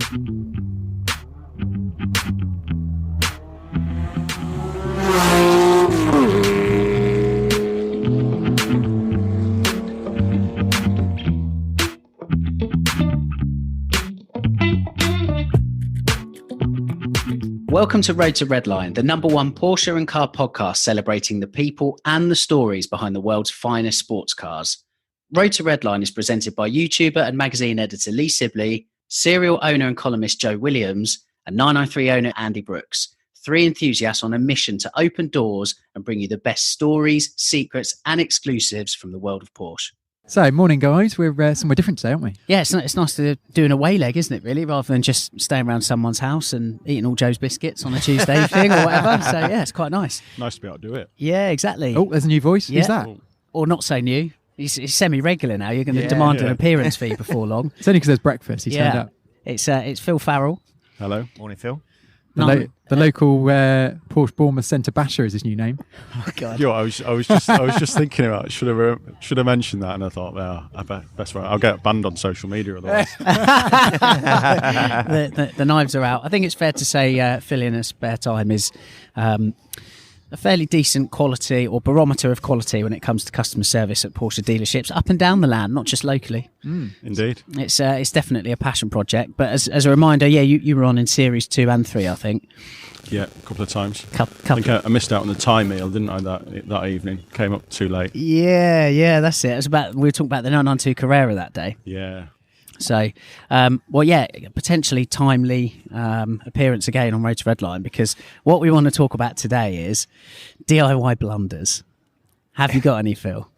Welcome to Road to Redline, the #1 Porsche and car podcast celebrating the people and the stories behind the world's finest sports cars. Road to Redline is presented by YouTuber and magazine editor Lee Sibley, serial owner and columnist Joe Williams, and 993 owner Andy Brooks. Three enthusiasts on a mission to open doors and bring you the best stories, secrets, and exclusives from the world of Porsche. So, morning, guys. We're somewhere different today, aren't we? Yeah, it's nice to do an away leg, isn't it, really, rather than just staying around someone's house and eating all Joe's biscuits on a Tuesday evening or whatever. So, yeah, it's quite nice. Nice to be able to do it. Yeah, exactly. Oh, there's a new voice. Yeah. Who's that? Or not so new. He's semi-regular now. You're going to demand an appearance fee before long. It's only because there's breakfast. He turned up. It's Phil Farrell. Hello. Morning, Phil. The local Porsche Bournemouth centre basher is his new name. Oh God! I was just thinking about it. Should have mentioned that, and I thought, well, best one. I'll get banned on social media otherwise. the knives are out. I think it's fair to say Phil in a spare time is a fairly decent quality or barometer of quality when it comes to customer service at Porsche dealerships up and down the land, not just locally. Indeed. It's definitely a passion project. But as a reminder, you were on in series 2 and 3, I think. Yeah, a couple of times. I think I missed out on the Thai meal, didn't I? That evening, came up too late. Yeah, that's it. We were talking about the 992 Carrera that day. Yeah. So, potentially timely appearance again on Road to Redline, because what we want to talk about today is DIY blunders. Have you got any, Phil?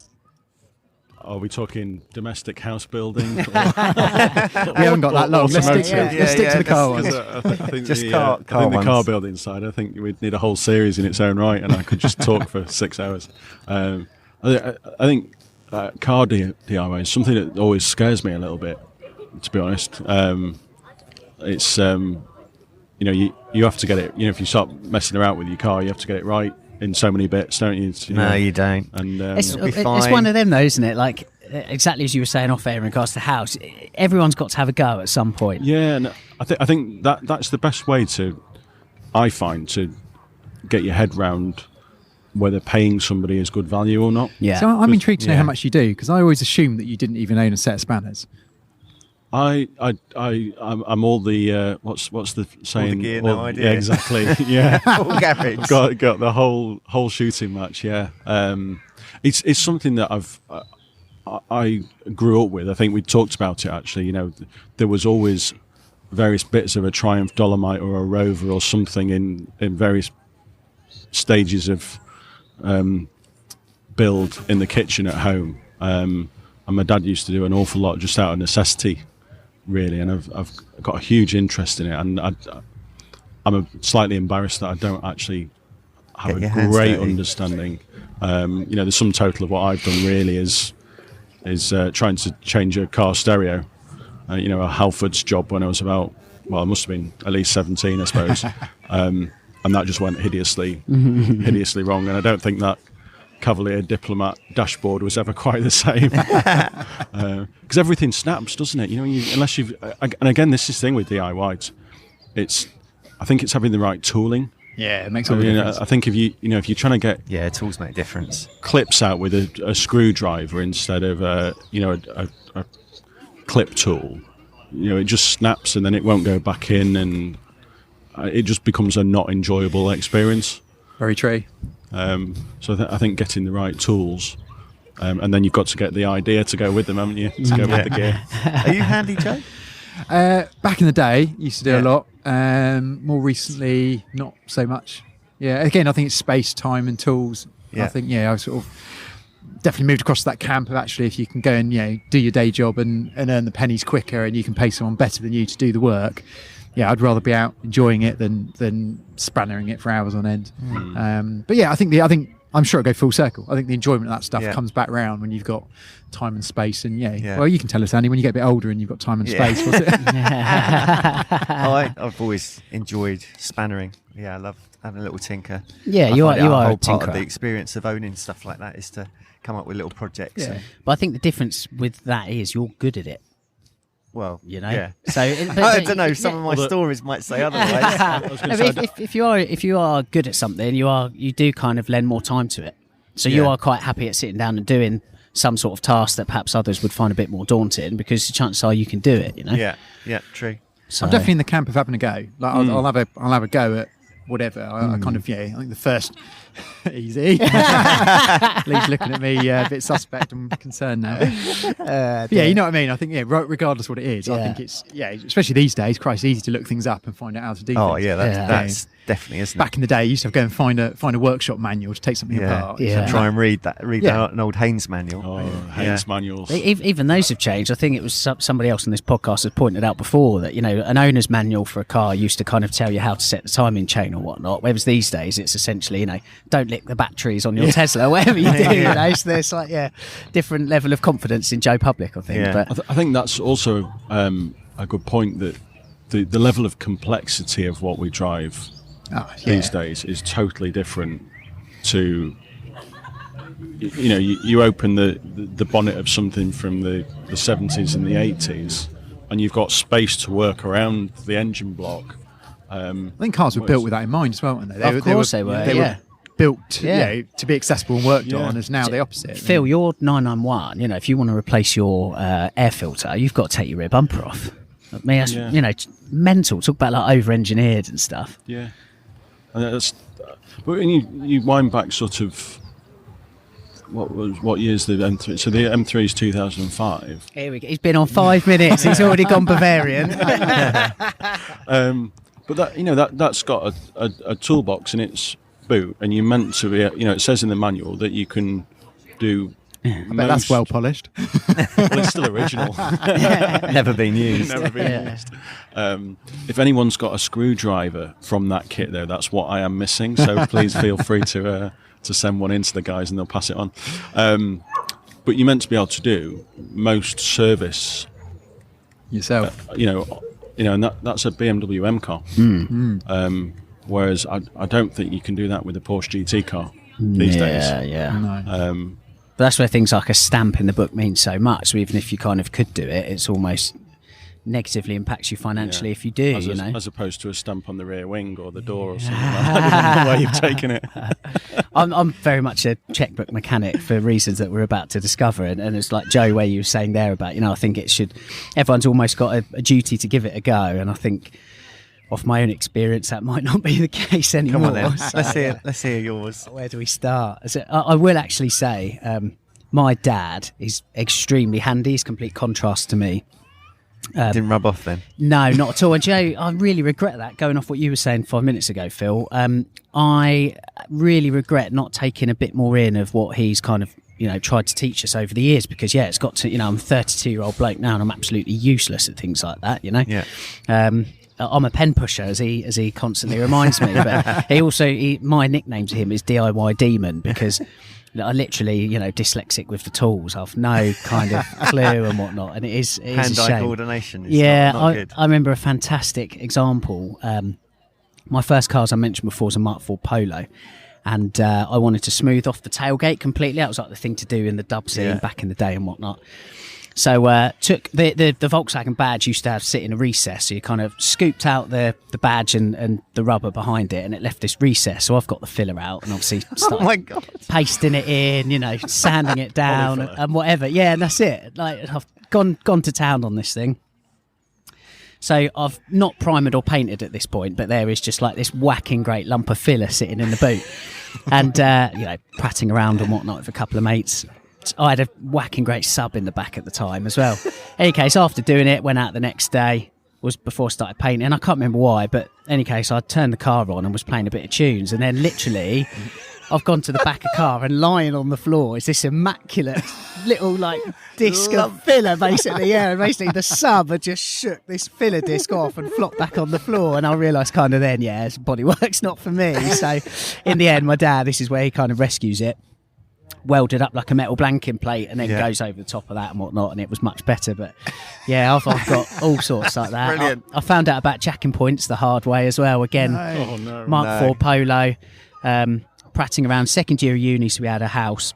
Are we talking domestic house building? We haven't got that long. Let's stick to the car ones. I think Just the car car building side, I think we'd need a whole series in its own right, and I could just talk for 6 hours. I think car DIY is something that always scares me a little bit, to be honest. It's you have to get it. If you start messing around with your car, you have to get it right in so many bits, don't you? No, you don't. And it's one of them, though, isn't it? Like exactly as you were saying off air in regards to house, everyone's got to have a go at some point. Yeah, and I think that's the best way I find to get your head round whether paying somebody is good value or not. Yeah. So I'm intrigued to know how much you do, because I always assumed that you didn't even own a set of spanners. I'm all the what's the saying? All the gear, no idea. Yeah, exactly. Yeah, Full garage. got the whole shooting match. Yeah, it's something that I grew up with. I think we talked about it actually. There was always various bits of a Triumph Dolomite or a Rover or something in various stages of build in the kitchen at home. And my dad used to do an awful lot just out of necessity, really, and I've got a huge interest in it, and I'm slightly embarrassed that I don't actually have a great understanding. The sum total of what I've done really is trying to change a car stereo. A Halford's job when I was about, I must have been at least 17, I suppose, and that just went hideously wrong, and I don't think that Cavalier Diplomat dashboard was ever quite the same, because everything snaps, doesn't it? Unless you've, and again, this is the thing with DIY. I think it's having the right tooling. Yeah, it makes all the difference. I think if you're trying to get tools make a difference. Clips out with a screwdriver instead of a clip tool, it just snaps and then it won't go back in, and it just becomes a not enjoyable experience. Very true. So I think getting the right tools, and then you've got to get the idea to go with them, haven't you? To go with the gear. Are you handy, Joe? Back in the day, used to do a lot. More recently, not so much. Yeah, again, I think it's space, time, and tools. Yeah. I think I sort of definitely moved across to that camp of actually, if you can go and do your day job and earn the pennies quicker, and you can pay someone better than you to do the work. Yeah, I'd rather be out enjoying it than spannering it for hours on end. But yeah, I think I'm sure it'll go full circle. I think the enjoyment of that stuff comes back round when you've got time and space. And well, you can tell us, Andy, when you get a bit older and you've got time and space. What's it? I've always enjoyed spannering. Yeah, I love having a little tinker. Yeah, you are a whole a part tinkerer. of the experience of owning stuff like that is to come up with little projects. Yeah. But I think the difference with that is you're good at it. Well, you know. yeah. So I don't know. Some of my stories might say otherwise. I was gonna say, if you are good at something, you do kind of lend more time to it. So you Yeah. are quite happy at sitting down and doing some sort of task that perhaps others would find a bit more daunting, because the chances are you can do it. You know. Yeah, true. So, I'm definitely in the camp of having a go. Like I'll have a go at whatever. I kind of I think the first easy. Lee's looking at me a bit suspect and concerned now. Yeah, you know what I mean. I think regardless what it is, I think it's especially these days. Christ, it's easy to look things up and find out how to do. Oh things. yeah, that's definitely, isn't it? Back in the day, you used to go and find a workshop manual to take something apart. Yeah. Try and read an old Haynes manual. Haynes manuals. even those have changed. I think it was somebody else on this podcast has pointed out before that, you know, an owner's manual for a car used to kind of tell you how to set the timing chain or whatnot. Whereas these days, it's essentially, you know, don't lick the batteries on your Tesla, whatever you do. You know, so there's like different level of confidence in Joe Public, I think. Yeah. But I think that's also a good point, that the level of complexity of what we drive these days is totally different to, you know, you open the bonnet of something from the 70s and the 80s and you've got space to work around the engine block. I think cars were built with that in mind as well, weren't they? Of course they were. They were built to be accessible and worked on, as now the opposite. Phil, your 991, you know, if you want to replace your air filter, you've got to take your rear bumper off. I mean, that's, you know, mental. Talk about like over-engineered and stuff. Yeah. And that's, but when you wind back sort of, what year's the M3? So the M3 is 2005. Here we go. He's been on 5 minutes. He's already gone Bavarian. But that, you know, that's got a toolbox in its boot, and you're meant to be, you know, it says in the manual that you can do. I bet that's well polished. Well, it's still original. Never been used. Never been used. If anyone's got a screwdriver from that kit, though, that's what I am missing. So please feel free to send one in to the guys, and they'll pass it on. But you're meant to be able to do most service yourself. You know, and that's a BMW M car. Whereas I don't think you can do that with a Porsche GT car these days. Yeah. No. But that's where things like a stamp in the book mean so much. So even if you kind of could do it, it's almost negatively impacts you financially if you do, as opposed to a stamp on the rear wing or the door or something like that, the way you've taken it. I'm very much a checkbook mechanic for reasons that we're about to discover, and it's like Joe, where you were saying there about, you know, I think everyone's almost got a duty to give it a go, and I think off my own experience that might not be the case anymore. Come on then. So, let's hear yours. Where do we start? I will actually say my dad is extremely handy. He's complete contrast to me. Didn't rub off then? No, not at all. And Joe, I really regret that, going off what you were saying 5 minutes ago, Phil. I really regret not taking a bit more in of what he's kind of, you know, tried to teach us over the years, because it's got to, you know, I'm a 32-year-old bloke now and I'm absolutely useless at things like that, you know. Yeah. I'm a pen pusher, as he constantly reminds me. But my nickname to him is DIY Demon, because I literally, you know, dyslexic with the tools. I've no kind of clue and whatnot, and it is a Hand-eye shame. coordination is not good. I remember a fantastic example. My first car, as I mentioned before, was a Mark IV Polo, and I wanted to smooth off the tailgate completely. That was like the thing to do in the dub scene back in the day and whatnot. So took the Volkswagen badge used to have sit in a recess, so you kind of scooped out the badge and the rubber behind it, and it left this recess. So I've got the filler out and obviously started pasting it in, you know, sanding it down and whatever. Yeah, and that's it. Like, I've gone to town on this thing. So I've not primered or painted at this point, but there is just like this whacking great lump of filler sitting in the boot, and you know, prattling around and whatnot with a couple of mates. I had a whacking great sub in the back at the time as well. Any case, after doing it, went out the next day, was before I started painting. I can't remember why, but any case, I turned the car on and was playing a bit of tunes, and then literally I've gone to the back of the car, and lying on the floor is this immaculate little like disc of filler, basically. Yeah, and basically the sub had just shook this filler disc off and flopped back on the floor, and I realised kind of then, bodywork's not for me. So in the end, my dad, this is where he kind of rescues it, welded up like a metal blanking plate, and then goes over the top of that and whatnot, and it was much better. But yeah, I've got all sorts like that. Brilliant. I found out about jacking points the hard way as well. Again, Mark IV Polo, prattling around second year of uni, so we had a house,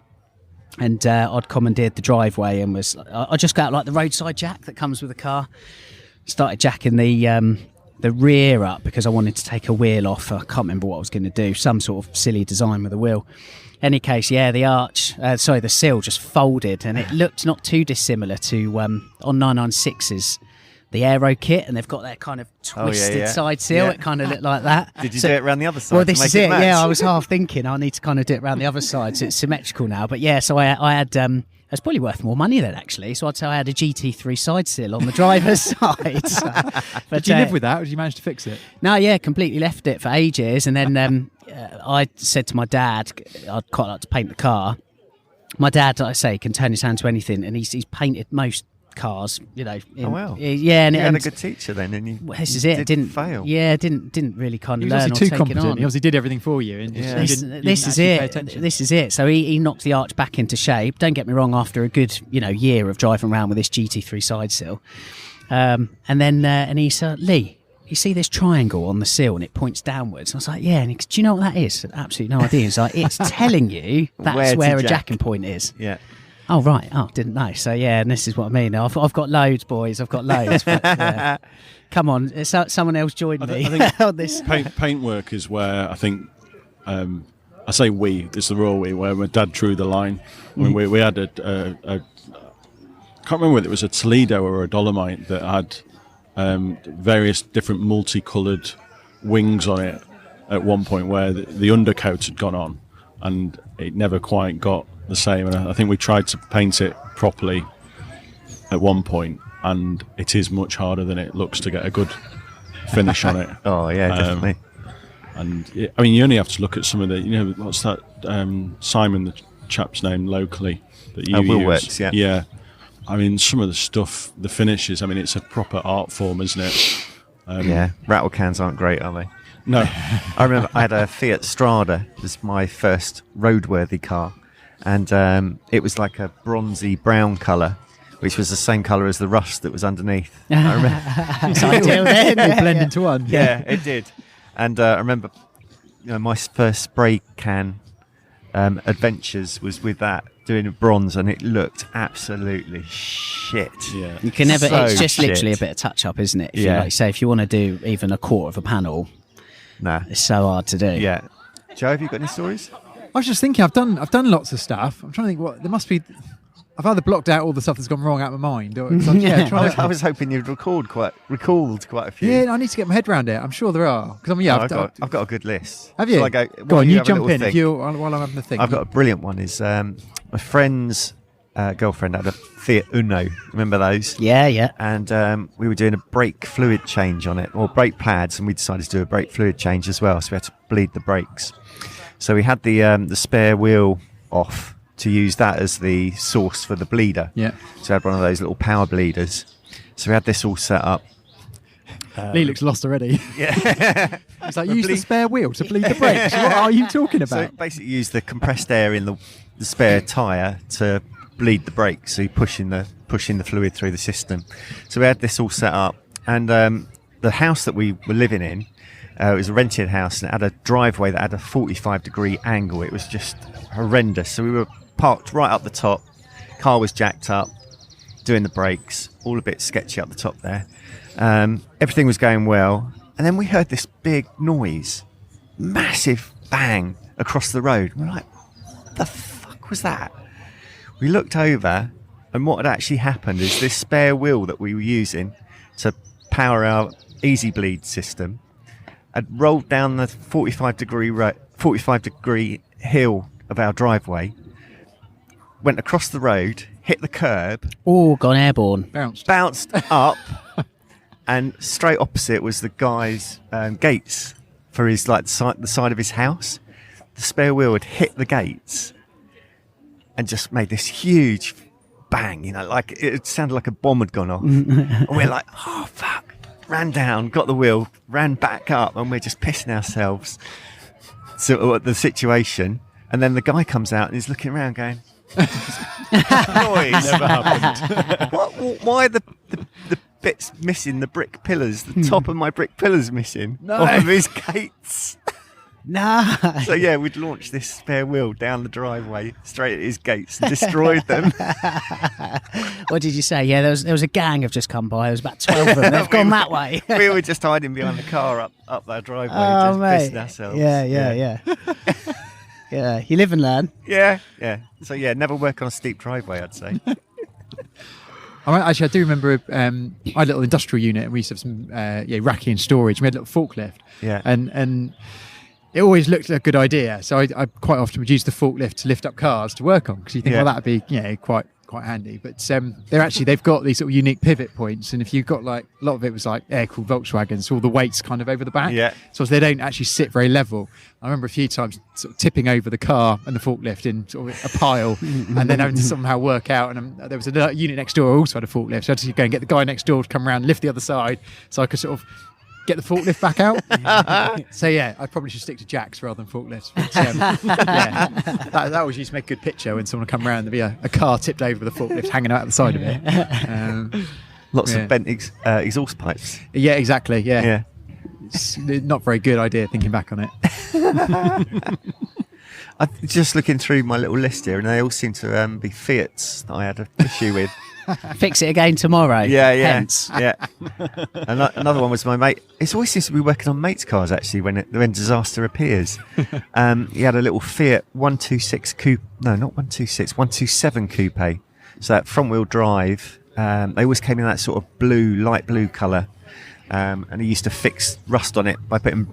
And I'd commandeered the driveway and I just got out like the roadside jack that comes with the car. Started jacking the rear up because I wanted to take a wheel off. I can't remember what I was going to do. Some sort of silly design with a wheel. Any case, the sill just folded, and it looked not too dissimilar to on 996's the aero kit, and they've got that kind of twisted side sill. It kind of looked like that. Did you do it around the other side? Well, this is it. Yeah, I was half thinking I need to kind of do it around the other side, so it's symmetrical now. But yeah, so I had. It's probably worth more money then, actually. So I'd say I had a GT3 side sill on the driver's side. So, but did you live with that, or did you manage to fix it? No, yeah, completely left it for ages, and then I said to my dad, I'd quite like to paint the car. My dad, like I say, can turn his hand to anything, and he's painted most cars, oh wow, yeah, and you had a good teacher then, and this is it. Didn't fail. Yeah, didn't really kind of He was learn or obviously too take competent. it on. He obviously did everything for you, and This is it. So he knocked the arch back into shape. Don't get me wrong. After a good year of driving around with this GT3 side sill, and he said, Lee, you see this triangle on the sill and it points downwards? And I was like, yeah. And he goes, do you know what that is? I said, absolutely no idea. He's like, it's telling you that's where a jacking point is. Yeah. Oh, right. Oh, didn't know. So, yeah, and this is what I mean. I've got loads, boys. I've got loads. But, yeah. Come on. Someone else joined me. I think on this. Paintwork is where I think, I say we, it's the royal we, where my dad drew the line. When we had I can't remember whether it was a Toledo or a Dolomite that had various different multicoloured wings on it at one point, where the undercoat had gone on and it never quite got the same, and I think we tried to paint it properly at one point, and it is much harder than it looks to get a good finish on it. Oh yeah, definitely. And you only have to look at some of the, what's that Simon, the chap's name locally that you use? Woolworths, yeah. I mean, some of the stuff, the finishes. I mean, it's a proper art form, isn't it? Rattle cans aren't great, are they? No. I remember I had a Fiat Strada. It was my first roadworthy car. And it was like a bronzy brown colour, which was the same colour as the rust that was underneath. I remember. It's ideal then. They blend into one. Yeah, it did. And I remember, my first spray can adventures was with that, doing it bronze, and it looked absolutely shit. Yeah. You can never. So it's just shit. literally a bit of touch up, isn't it? If Yeah. if you want to do even a quarter of a panel, Nah. it's so hard to do. Yeah. Joe, have you got any stories? I was just thinking, I've done lots of stuff. I'm trying to think what there must be. I've either blocked out all the stuff that's gone wrong out of my mind, or I was hoping you'd recalled quite a few. Yeah, I need to get my head around it. I'm sure there are, because I've got a good list. Have you? Shall I go? Go on, you have a jump little in think? while I'm having a think. I've got a brilliant one. Is my friend's girlfriend had a Fiat Uno. Remember those? Yeah. And we were doing a brake fluid change on it, or brake pads, and we decided to do a brake fluid change as well. So we had to bleed the brakes. So we had the spare wheel off to use that as the source for the bleeder. Yeah. So I had one of those little power bleeders. So we had this all set up. Lee looks lost already. Yeah. It's like, use the spare wheel to bleed the brakes. What are you talking So about? basically use the compressed air in the spare tyre to bleed the brakes. So you're pushing the fluid through the system. So we had this all set up. And the house that we were living in, it was a rented house, and it had a driveway that had a 45-degree angle. It was just horrendous. So we were parked right up the top. Car was jacked up, doing the brakes, all a bit sketchy up the top there. Everything was going well. And then we heard this big noise, massive bang across the road. We're like, what the fuck was that? We looked over, and what had actually happened is this spare wheel that we were using to power our Easy Bleed system had rolled down the 45-degree hill of our driveway, went across the road, hit the curb. Oh, gone airborne. Bounced up, and straight opposite was the guy's gates for his the side of his house. The spare wheel had hit the gates and just made this huge bang. Like it sounded like a bomb had gone off. And we're like, oh fuck! Ran down, got the wheel, ran back up, and we're just pissing ourselves. So at the situation, and then the guy comes out and he's looking around, going, "Noise Never happened. Why the bits missing? The brick pillars, the top of my brick pillars missing off of his gates." No. So yeah, we'd launched this spare wheel down the driveway straight at his gates and destroyed them. What did you say? Yeah, there was a gang have just come by. There was about 12 of them. They've gone that way. We were just hiding behind the car up that driveway, Oh, just mate. pissing ourselves. Yeah. Yeah, you live and learn. Yeah. So yeah, never work on a steep driveway, I'd say. I do remember I had a little industrial unit, and we used to have some racking and storage. We had a little forklift, and it always looked a good idea. So I quite often would use the forklift to lift up cars to work on, because you think, well, that'd be quite handy. But they've got these sort of unique pivot points, and if you've got like a lot of it was like air-cooled Volkswagens, so all the weight's kind of over the back, so they don't actually sit very level. I remember a few times sort of tipping over the car and the forklift in sort of a pile, and then having to somehow work out. And there was a unit next door also had a forklift, so I had to go and get the guy next door to come around and lift the other side, so I could sort of get the forklift back out. So yeah, I probably should stick to jacks rather than forklifts. But, that always used to make a good picture when someone would come around. There'd be a car tipped over with a forklift hanging out the side of it. Lots of bent exhaust pipes. Yeah, exactly. Yeah. It's not a very good idea thinking back on it. I'm just looking through my little list here, and they all seem to be Fiats that I had an issue with. Fix it again tomorrow. Yeah. Hence. Yeah. Another one was my mate. It always seems to be working on mates' cars, actually, when disaster appears. He had a little Fiat 126 coupe. No, not 126, 127 coupe. So that front-wheel drive. They always came in that sort of light blue colour. And he used to fix rust on it by putting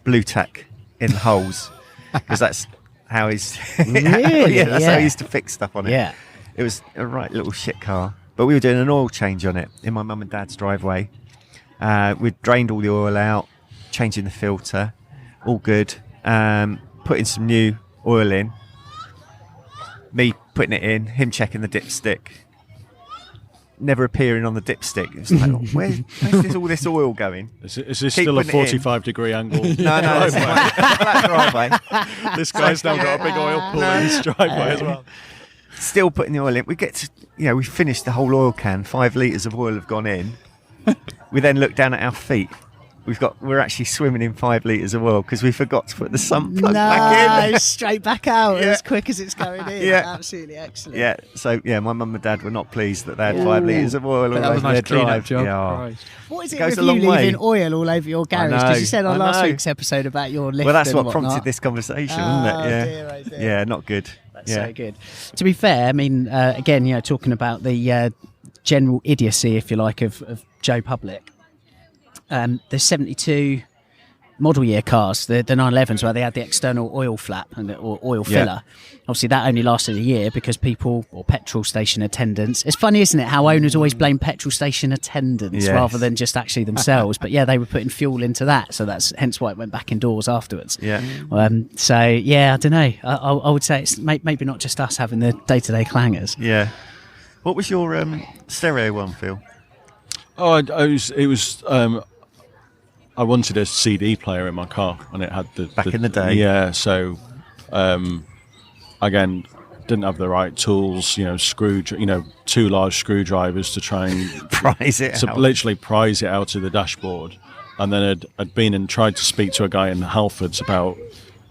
blue tack in the holes, because that's how he's Really? that's how he used to fix stuff on it. Yeah. It was a right little shit car, but we were doing an oil change on it in my mum and dad's driveway. We'd drained all the oil out, changing the filter, all good, putting some new oil in, me putting it in, him checking the dipstick, never appearing on the dipstick. It's like, where's all this oil going? Is this still a 45-degree angle? No, it's that driveway. This guy's now got a big oil pool in his driveway as well. Still putting the oil in. We get to, we finished the whole oil can. 5 litres of oil have gone in. We then look down at our feet. We're actually swimming in 5 litres of oil because we forgot to put the sump plug back in. Straight back out as quick as it's going in. Yeah. Absolutely excellent. Yeah, so my mum and dad were not pleased that they had 5 litres of oil all That was a over nice their drive. clean-up job. Yeah. Christ. What is it Goes with a you long way. leaving oil all over your garage? know, Because you said on I last know. week's episode about your lift. Well, that's and what whatnot. prompted this conversation, Oh, wasn't it? Yeah, dear, oh dear. yeah, not good. That's so good. To be fair, I mean, again, talking about the general idiocy, if you like, of Joe Public. There's 72 model year cars, the 911s, where they had the external oil flap or oil filler. Obviously, that only lasted a year because people, or petrol station attendants. It's funny, isn't it, how owners always blame petrol station attendants rather than just actually themselves. But yeah, they were putting fuel into that, so that's hence why it went back indoors afterwards. Yeah. So yeah, I don't know. I would say it's maybe not just us having the day-to-day clangers. Yeah. What was your stereo one, Phil? Oh, I wanted a CD player in my car, and it had Back in the day. Yeah, so again, didn't have the right tools. 2 large screwdrivers to try and Prize it out. literally prise it out of the dashboard. And then I'd been and tried to speak to a guy in Halfords about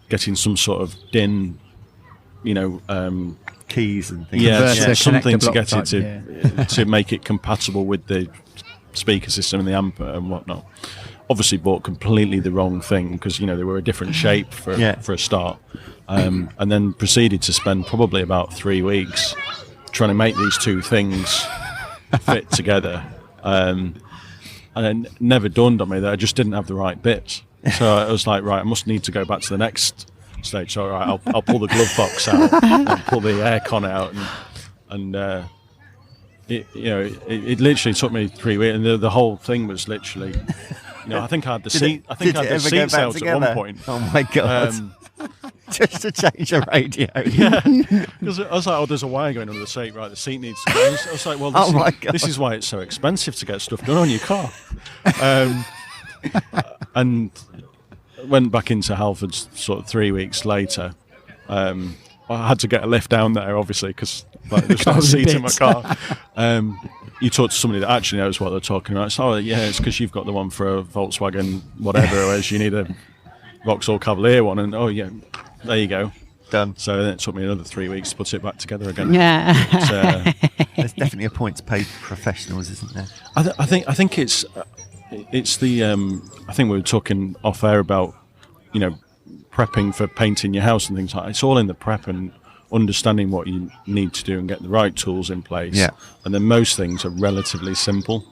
getting some sort of DIN, Keys and things. Converter, something connector to get block it type, to make it compatible with the speaker system and the amp and whatnot. Obviously bought completely the wrong thing because they were a different shape for a start, and then proceeded to spend probably about 3 weeks trying to make these two things fit together, and it never dawned on me that I just didn't have the right bits. So I was like, right, I must need to go back to the next stage. So right, I'll pull the glove box out and pull the aircon out and it literally took me 3 weeks, and the whole thing was literally. I think I had the seat. I think I had the seats out together? at one point. Oh my god! Just to change a radio. Yeah, because I was like, there's a wire going under the seat. Right, the seat needs to go. I was like, well, this is why it's so expensive to get stuff done on your car. And went back into Halfords sort of 3 weeks later. I had to get a lift down there, obviously, because there's no seat in my car. You talk to somebody that actually knows what they're talking about. It's because you've got the one for a Volkswagen, whatever it is. You need a Vauxhall Cavalier one, and there you go. Done. So then it took me another 3 weeks to put it back together again. Yeah. There's definitely a point to pay professionals, isn't there? I think it's the I think we were talking off air about prepping for painting your house and things like that. It's all in the prep and understanding what you need to do and get the right tools in place. Yeah. And then most things are relatively simple.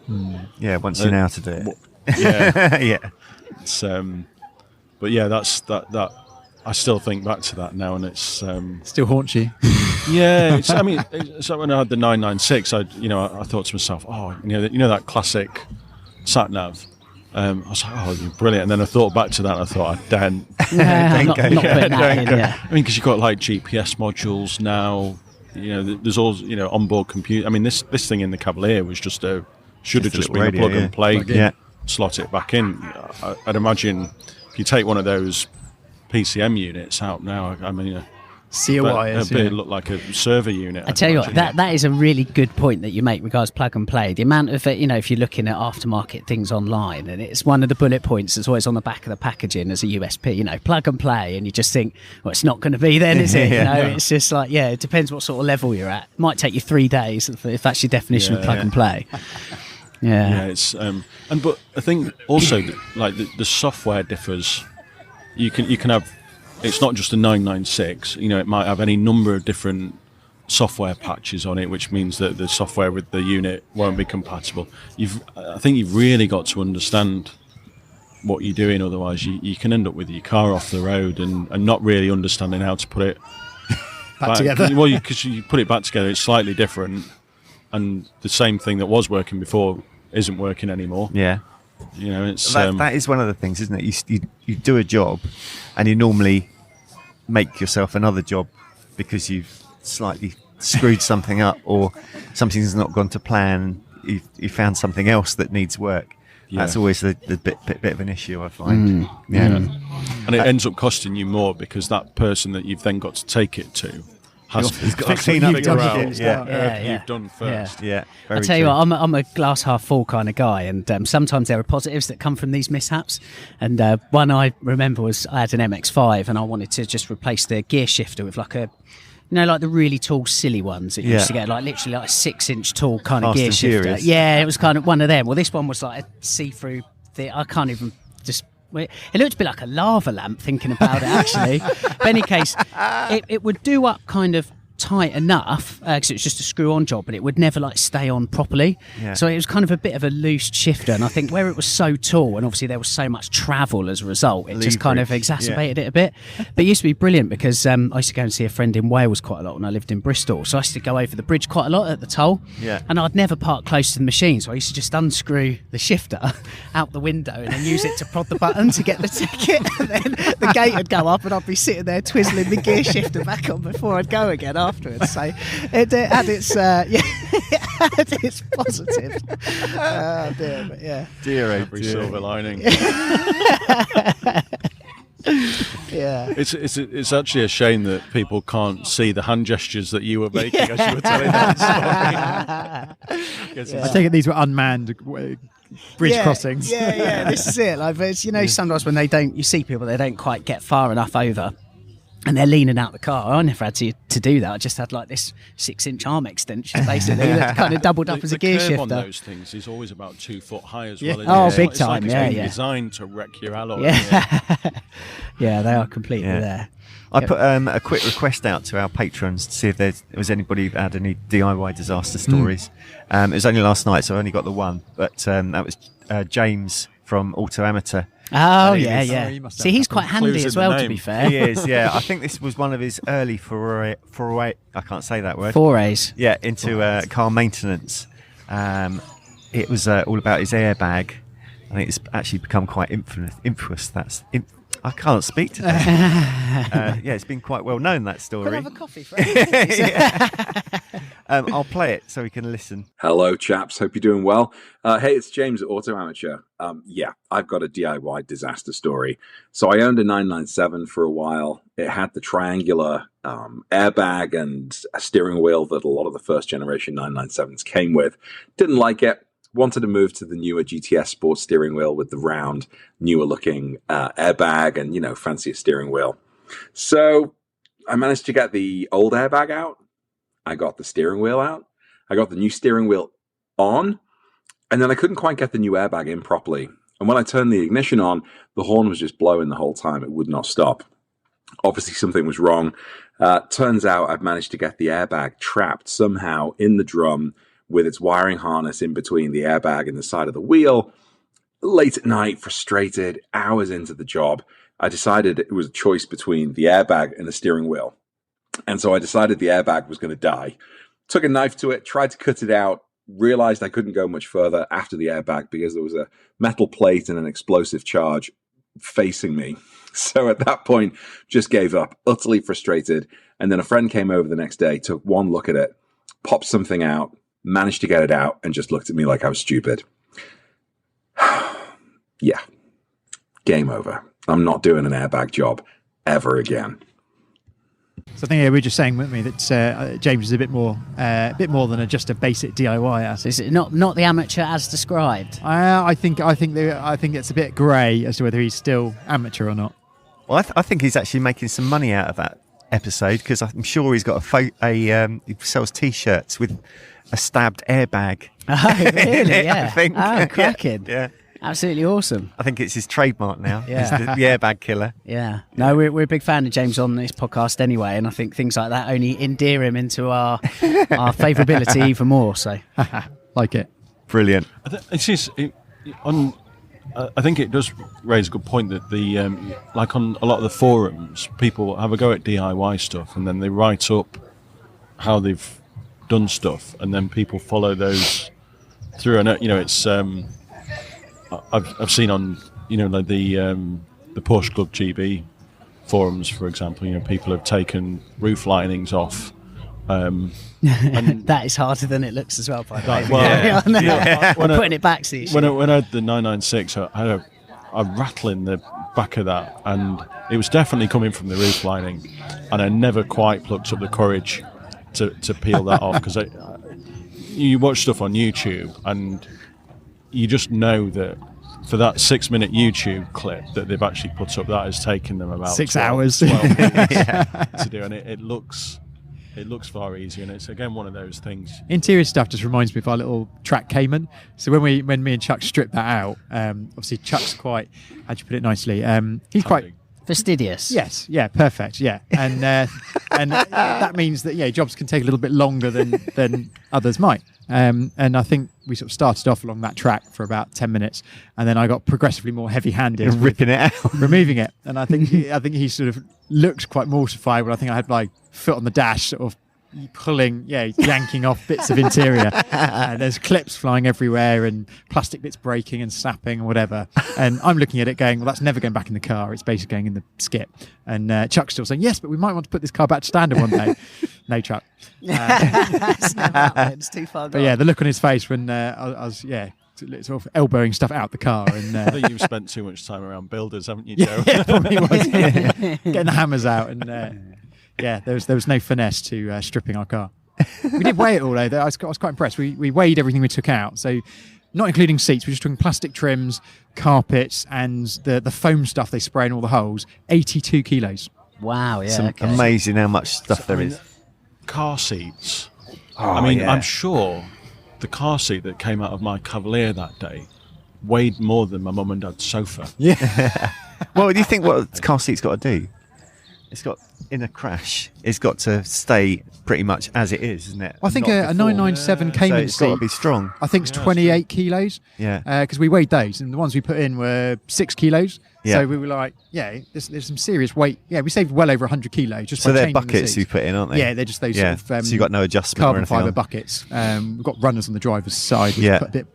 Yeah, once you know how to do it. Yeah. Yeah. It's but yeah, that's that. I still think back to that now, and it's Still haunts you. yeah. It's like when I had the 996, I thought to myself, that classic sat nav. I was like, oh, you're brilliant. And then I thought back to that, and I thought, I'm not putting that in, yeah. I mean, because you've got like GPS modules now. There's all onboard computer. I mean, this thing in the Cavalier was should have just been radio, a plug and play. Yeah. Slot it back in. I'd imagine if you take one of those PCM units out now, I mean, COI it'd look like a server unit. I tell you what, that is a really good point that you make regards plug and play. The amount of if you're looking at aftermarket things online, and it's one of the bullet points that's always on the back of the packaging as a USP, plug and play, and you just think, well, it's not going to be then, is it? It's just like, it depends what sort of level you're at. It might take you 3 days if that's your definition of plug and play. Yeah, it's but I think also the software differs. You can have, it's not just a 996. It might have any number of different software patches on it, which means that the software with the unit won't be compatible. I think you've really got to understand what you're doing, otherwise you can end up with your car off the road and not really understanding how to put it back together. Well, because you put it back together, it's slightly different, and the same thing that was working before isn't working anymore. Yeah. It's that is one of the things, isn't it? You do a job, and you normally make yourself another job because you've slightly screwed something up, or something's not gone to plan. You found something else that needs work. Yeah. That's always the bit of an issue, I find. And it ends up costing you more because that person that you've then got to take it to has got to clean up figure out you've done first. Yeah, I tell you what, I'm a glass half full kind of guy, and sometimes there are positives that come from these mishaps. And one I remember was I had an MX-5 and I wanted to just replace the gear shifter with like a, like the really tall, silly ones that you used to get, like literally like a 6-inch tall kind of gear shifter. Furious. Yeah, it was kind of one of them. Well, this one was like a see-through thing. I can't even just. It looked a bit like a lava lamp thinking about it, actually. But in any case, it would do up kind of tight enough because it was just a screw-on job, but it would never like stay on properly. So it was kind of a bit of a loose shifter, and I think where it was so tall and obviously there was so much travel as a result, it just kind of exacerbated it a bit. But it used to be brilliant because I used to go and see a friend in Wales quite a lot when I lived in Bristol, so I used to go over the bridge quite a lot at the toll, and I'd never park close to the machine, so I used to just unscrew the shifter out the window and then use it to prod the button to get the ticket, and then the gate would go up and I'd be sitting there twizzling the gear shifter back on before I'd go again afterwards. So it had its it had its positive. Oh dear, but yeah. Dear every silver lining. Yeah. It's actually a shame that people can't see the hand gestures that you were making as you were telling that story. I take it these were unmanned bridge crossings. Yeah. This is it. Like, it's, sometimes when you see people, they don't quite get far enough over, and they're leaning out the car. I never had to do that. I just had like this 6-inch arm extension, basically, that kind of doubled up as a gear shifter. On those things is always about 2 foot high as well. Oh, big time! It's like it's designed to wreck your alloy. Yeah, they are completely there. I put a quick request out to our patrons to see if there was anybody who had any DIY disaster stories. It was only last night, so I only got the one. But that was James from Auto Amateur. Oh, yeah. See, he's quite handy as well, to be fair. He is, yeah. I think this was one of his early foray, I can't say that word. Forays. Yeah, into car maintenance. It was all about his airbag. I think it's actually become quite infamous. I can't speak today. It's been quite well known, that story. Can I have a coffee, Fred? I'll play it so we can listen. Hello, chaps. Hope you're doing well. Hey, it's James at Auto Amateur. I've got a DIY disaster story. So I owned a 997 for a while. It had the triangular airbag and a steering wheel that a lot of the first generation 997s came with. Didn't like it. wanted to move to the newer GTS sports steering wheel with the round, newer looking airbag and, fancier steering wheel. So I managed to get the old airbag out. I got the steering wheel out. I got the new steering wheel on. And then I couldn't quite get the new airbag in properly. And when I turned the ignition on, the horn was just blowing the whole time. It would not stop. Obviously, something was wrong. Turns out I've managed to get the airbag trapped somehow in the drum with its wiring harness in between the airbag and the side of the wheel. Late at night, frustrated, hours into the job, I decided it was a choice between the airbag and the steering wheel. And so I decided the airbag was going to die. Took a knife to it, tried to cut it out, realized I couldn't go much further after the airbag because there was a metal plate and an explosive charge facing me. So at that point, just gave up, utterly frustrated. And then a friend came over the next day, took one look at it, popped something out, managed to get it out, and just looked at me like I was stupid. Yeah. Game over. I'm not doing an airbag job ever again. So I think we were just saying, weren't we, that James is a bit more than just a basic DIYer. So is it not the amateur as described? I think it's a bit grey as to whether he's still amateur or not. Well, I think he's actually making some money out of that episode because I'm sure he's got he sells T-shirts with a stabbed airbag. Oh, really? Yeah. I think. Oh, cracking. Yeah. Absolutely awesome. I think it's his trademark now. Yeah. It's the airbag killer. Yeah. No, we're a big fan of James on this podcast anyway, and I think things like that only endear him into our favourability even more. So, like it. Brilliant. I think it does raise a good point that like on a lot of the forums, people have a go at DIY stuff and then they write up how they've done stuff, and then people follow those through. And it's I've seen on like the Porsche Club GB forums, for example, people have taken roof linings off. And that is harder than it looks as well, by the way. Well, Putting it back to you. When I had the 996, I had a rattle in the back of that, and it was definitely coming from the roof lining, and I never quite plucked up the courage to peel that off, because you watch stuff on YouTube and you just know that for that 6-minute YouTube clip that they've actually put up, that has taken them about 6 12 hours minutes to do, and it looks far easier, and it's again one of those things. Interior stuff just reminds me of our little track Cayman. So when me and Chuck stripped that out, obviously Chuck's quite, how'd you put it nicely? He's quite fastidious. Yes, yeah, perfect, yeah, and that means that jobs can take a little bit longer than others might. And I think we sort of started off along that track for about 10 minutes, and then I got progressively more heavy-handed, ripping it out, removing it. And I think he sort of looked quite mortified when I think I had my foot on the dash, sort of pulling, yanking off bits of interior. There's clips flying everywhere and plastic bits breaking and snapping and whatever. And I'm looking at it going, well, that's never going back in the car. It's basically going in the skip. And Chuck's still saying, yes, but we might want to put this car back to standard one day. No, Chuck. It's never happened. It's too far gone. But the look on his face when I was, sort of elbowing stuff out the car. And I think you've spent too much time around builders, haven't you, Joe? Yeah, probably was. Getting the hammers out and... there was no finesse to stripping our car. We did weigh it all though. I was quite impressed. We weighed everything we took out. So not including seats, we're just talking plastic trims, carpets, and the foam stuff they spray in all the holes. 82 kilos. Wow, yeah. It's amazing how much stuff there is. Car seats. Oh, I'm sure the car seat that came out of my Cavalier that day weighed more than my mum and dad's sofa. Yeah. Well, do you think what the car seat's got to do? It's got, in a crash, it's got to stay pretty much as it is, isn't it? I think a 997 Cayman it's got to seat, be strong. I think it's 28 kilos. Yeah. Because we weighed those, and the ones we put in were 6 kilos. Yeah. So we were like, there's some serious weight. Yeah, we saved well over 100 kilos just So by they're changing the buckets seats. you put in, aren't they? Yeah, they're just those sort of... so you got no adjustment or carbon anything fibre on? buckets. We've got runners on the driver's side. Which Yeah. put a bit,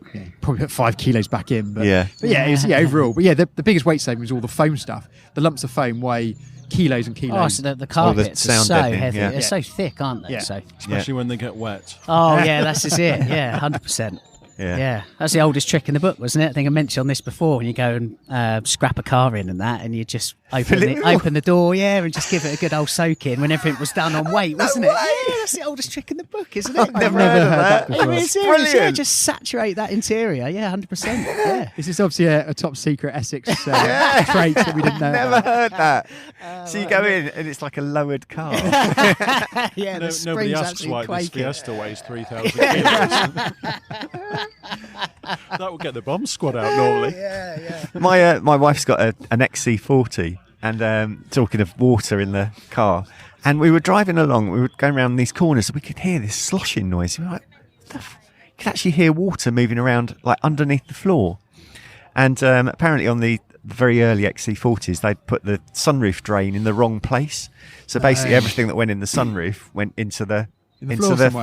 probably put 5 kilos back in. But, Yeah. But it was, overall. But the biggest weight saving was all the foam stuff. The lumps of foam weigh kilos and kilos. Oh, so the carpets are sound so deadening, heavy. yeah. They're so thick, aren't they? Yeah. So. Especially when they get wet. Oh, yeah, that's just it. Yeah, 100%. Yeah. That's the oldest trick in the book, wasn't it? I think I mentioned on this before, when you go and scrap a car in and that, and you just open the door, and just give it a good old soak in when everything was done on weight, wasn't it? Yeah, that's the oldest trick in the book, isn't it? I've never heard of that. It's Brilliant. yeah, just saturate that interior, 100%. Yeah. This is obviously a top secret Essex trait that we didn't know. Never about. heard that. So you go in and it's like a lowered car. Yeah, the Nobody springs asks actually why this quaking. Fiesta weighs 3,000 kilos. That would get the bomb squad out normally. My wife's got an XC40, and talking of water in the car, and we were driving along, we were going around these corners, and we could hear this sloshing noise. We were like, what the you could actually hear water moving around like underneath the floor. And apparently on the very early XC40s, they'd put the sunroof drain in the wrong place. So basically everything that went in the sunroof went into the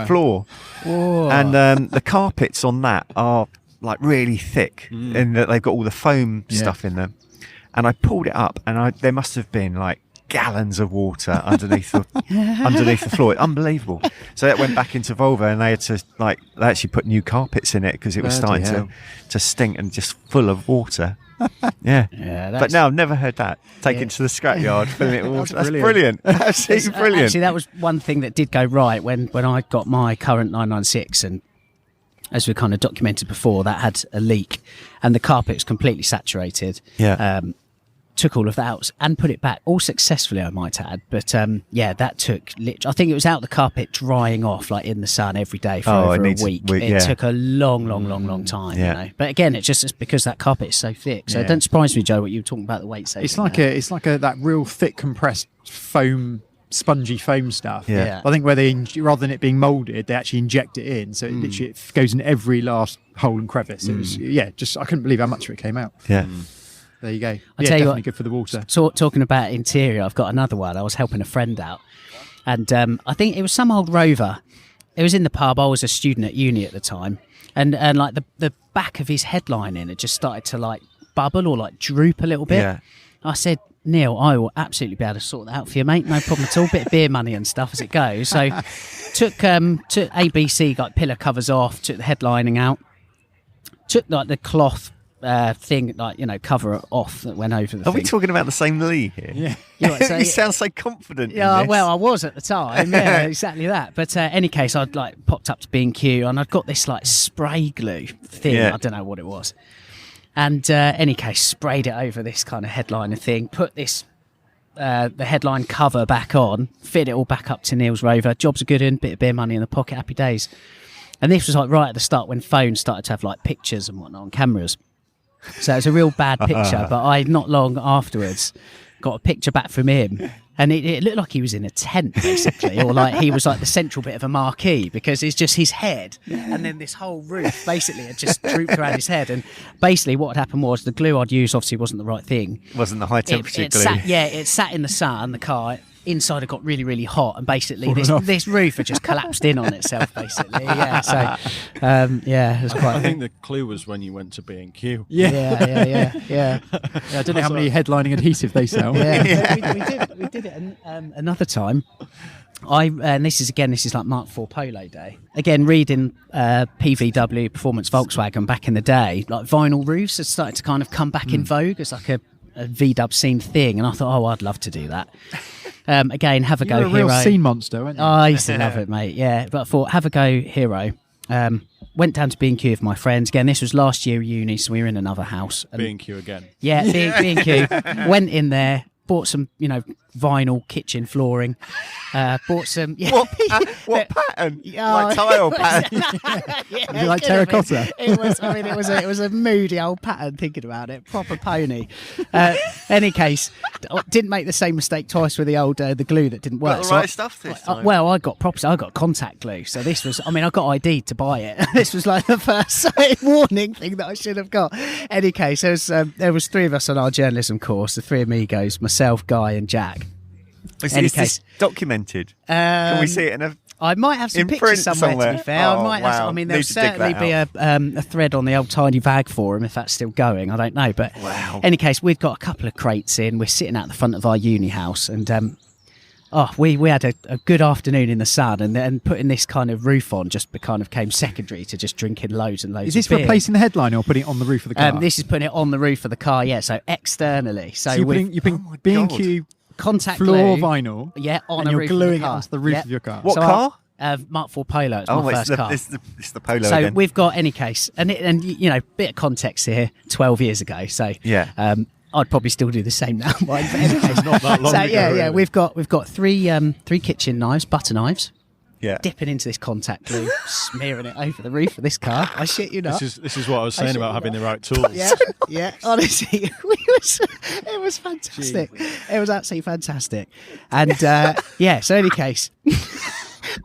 floor. Whoa. And the carpets on that are like really thick, in that they've got all the foam stuff in them. And I pulled it up, and there must have been like gallons of water underneath the floor. Unbelievable. So that went back into Volvo, and they had to they actually put new carpets in it because it was starting to stink and just full of water. But no, I've never heard that. Take it to the scrapyard, filling it with water. That's brilliant. Absolutely brilliant. Actually, that was one thing that did go right when I got my current 996, and as we kind of documented before, that had a leak and the carpet was completely saturated. Took all of that out and put it back, all successfully, I might add. But that took I think it was out the carpet drying off like in the sun every day for over a week. It took a long time, you know. But again, it's because that carpet is so thick. So it don't surprise me, Joe, what you were talking about the weight saving. It's like that real thick compressed foam, spongy foam stuff. Yeah. I think where they rather than it being moulded, they actually inject it in, so it literally goes in every last hole and crevice. It was I couldn't believe how much of it came out. There you go. I'll tell you definitely what, good for the water. Talking about interior, I've got another one. I was helping a friend out, and I think it was some old Rover. It was in the pub. I was a student at uni at the time, and like the back of his headlining had just started to like bubble or like droop a little bit. Yeah. I said, Neil, I will absolutely be able to sort that out for you, mate. No problem at all. Bit of beer money and stuff as it goes. So took ABC, got pillar covers off, took the headlining out, took like the cloth thing, cover off that went over the thing. Are we talking about the same Lee here? Yeah. You sound so confident. Yeah, in this. well, I was at the time. Yeah, exactly that. But any case, I'd like popped up to B&Q and I'd got this like spray glue thing. Yeah. I don't know what it was. And any case, sprayed it over this kind of headliner thing. Put this the headline cover back on. Fit it all back up to Neil's Rover. Job's a good one. Bit of beer money in the pocket. Happy days. And this was like right at the start when phones started to have like pictures and whatnot on cameras. So it was a real bad picture, but I, not long afterwards, got a picture back from him, and it looked like he was in a tent, basically, or like he was like the central bit of a marquee, because it's just his head, and then this whole roof basically had just drooped around his head, and basically what had happened was the glue I'd used obviously wasn't the right thing. Wasn't the high temperature glue. It sat in the sun, the car. Inside it got really, really hot, and basically this roof had just collapsed in on itself, basically. Yeah, so it was quite. I think the clue was when you went to B&Q. Yeah. I don't know how many headlining adhesive they sell. Yeah, we did it another time. This is like Mark IV Polo Day. Again, reading PVW Performance Volkswagen back in the day, like vinyl roofs had started to kind of come back in vogue as like a VW scene thing, and I thought, I'd love to do that. Again, have a go, You're a hero. real scene monster, weren't you? Oh, I used to love it, mate. Yeah, but I thought, have a go, hero. Went down to B&Q with my friends. Again, this was last year uni, so we were in another house. B&Q again. Yeah, B&Q. Went in there, bought some, vinyl kitchen flooring. Bought some. Yeah. What pattern? Like tile pattern? You like terracotta? It was a moody old pattern. Thinking about it, proper pony. Any case, didn't make the same mistake twice with the old the glue that didn't work. Got the right stuff this time. I got props. I got contact glue. So this was. I got ID to buy it. This was like the first warning thing that I should have got. Any case, there was three of us on our journalism course. The three amigos, myself, Guy, and Jack. Is this documented? Can we see it in a? I might have some pictures somewhere. To be fair, Oh, I might have. wow. There'll certainly be a thread on the old Tiny Vag forum if that's still going. I don't know, but wow. Any case, we've got a couple of crates in. We're sitting out the front of our uni house, and Oh, we had a good afternoon in the sun, and putting this kind of roof on just kind of came secondary to just drinking loads and loads. Is this of beer. replacing the headliner or putting it on the roof of the car? This is putting it on the roof of the car, yeah. So externally. So you're putting B&Q contact floor glue, vinyl, yeah, on and a you're roof gluing of the car. it onto the roof Yeah. of your car. What So car? Mark IV Polo. It's my first car. It's the Polo So again. we've got any case, and you know, bit of context here. 12 years ago, so Yeah. I'd probably still do the same now. But in any case, Not that long so ago, yeah, really. we've got three kitchen knives, butter knives, Yeah. dipping into this contact glue, smearing it over the roof of this car. I shit you not. This is what I was saying see about you having now. the right tools. Yeah. Honestly, it was fantastic. It was absolutely fantastic. And so any case,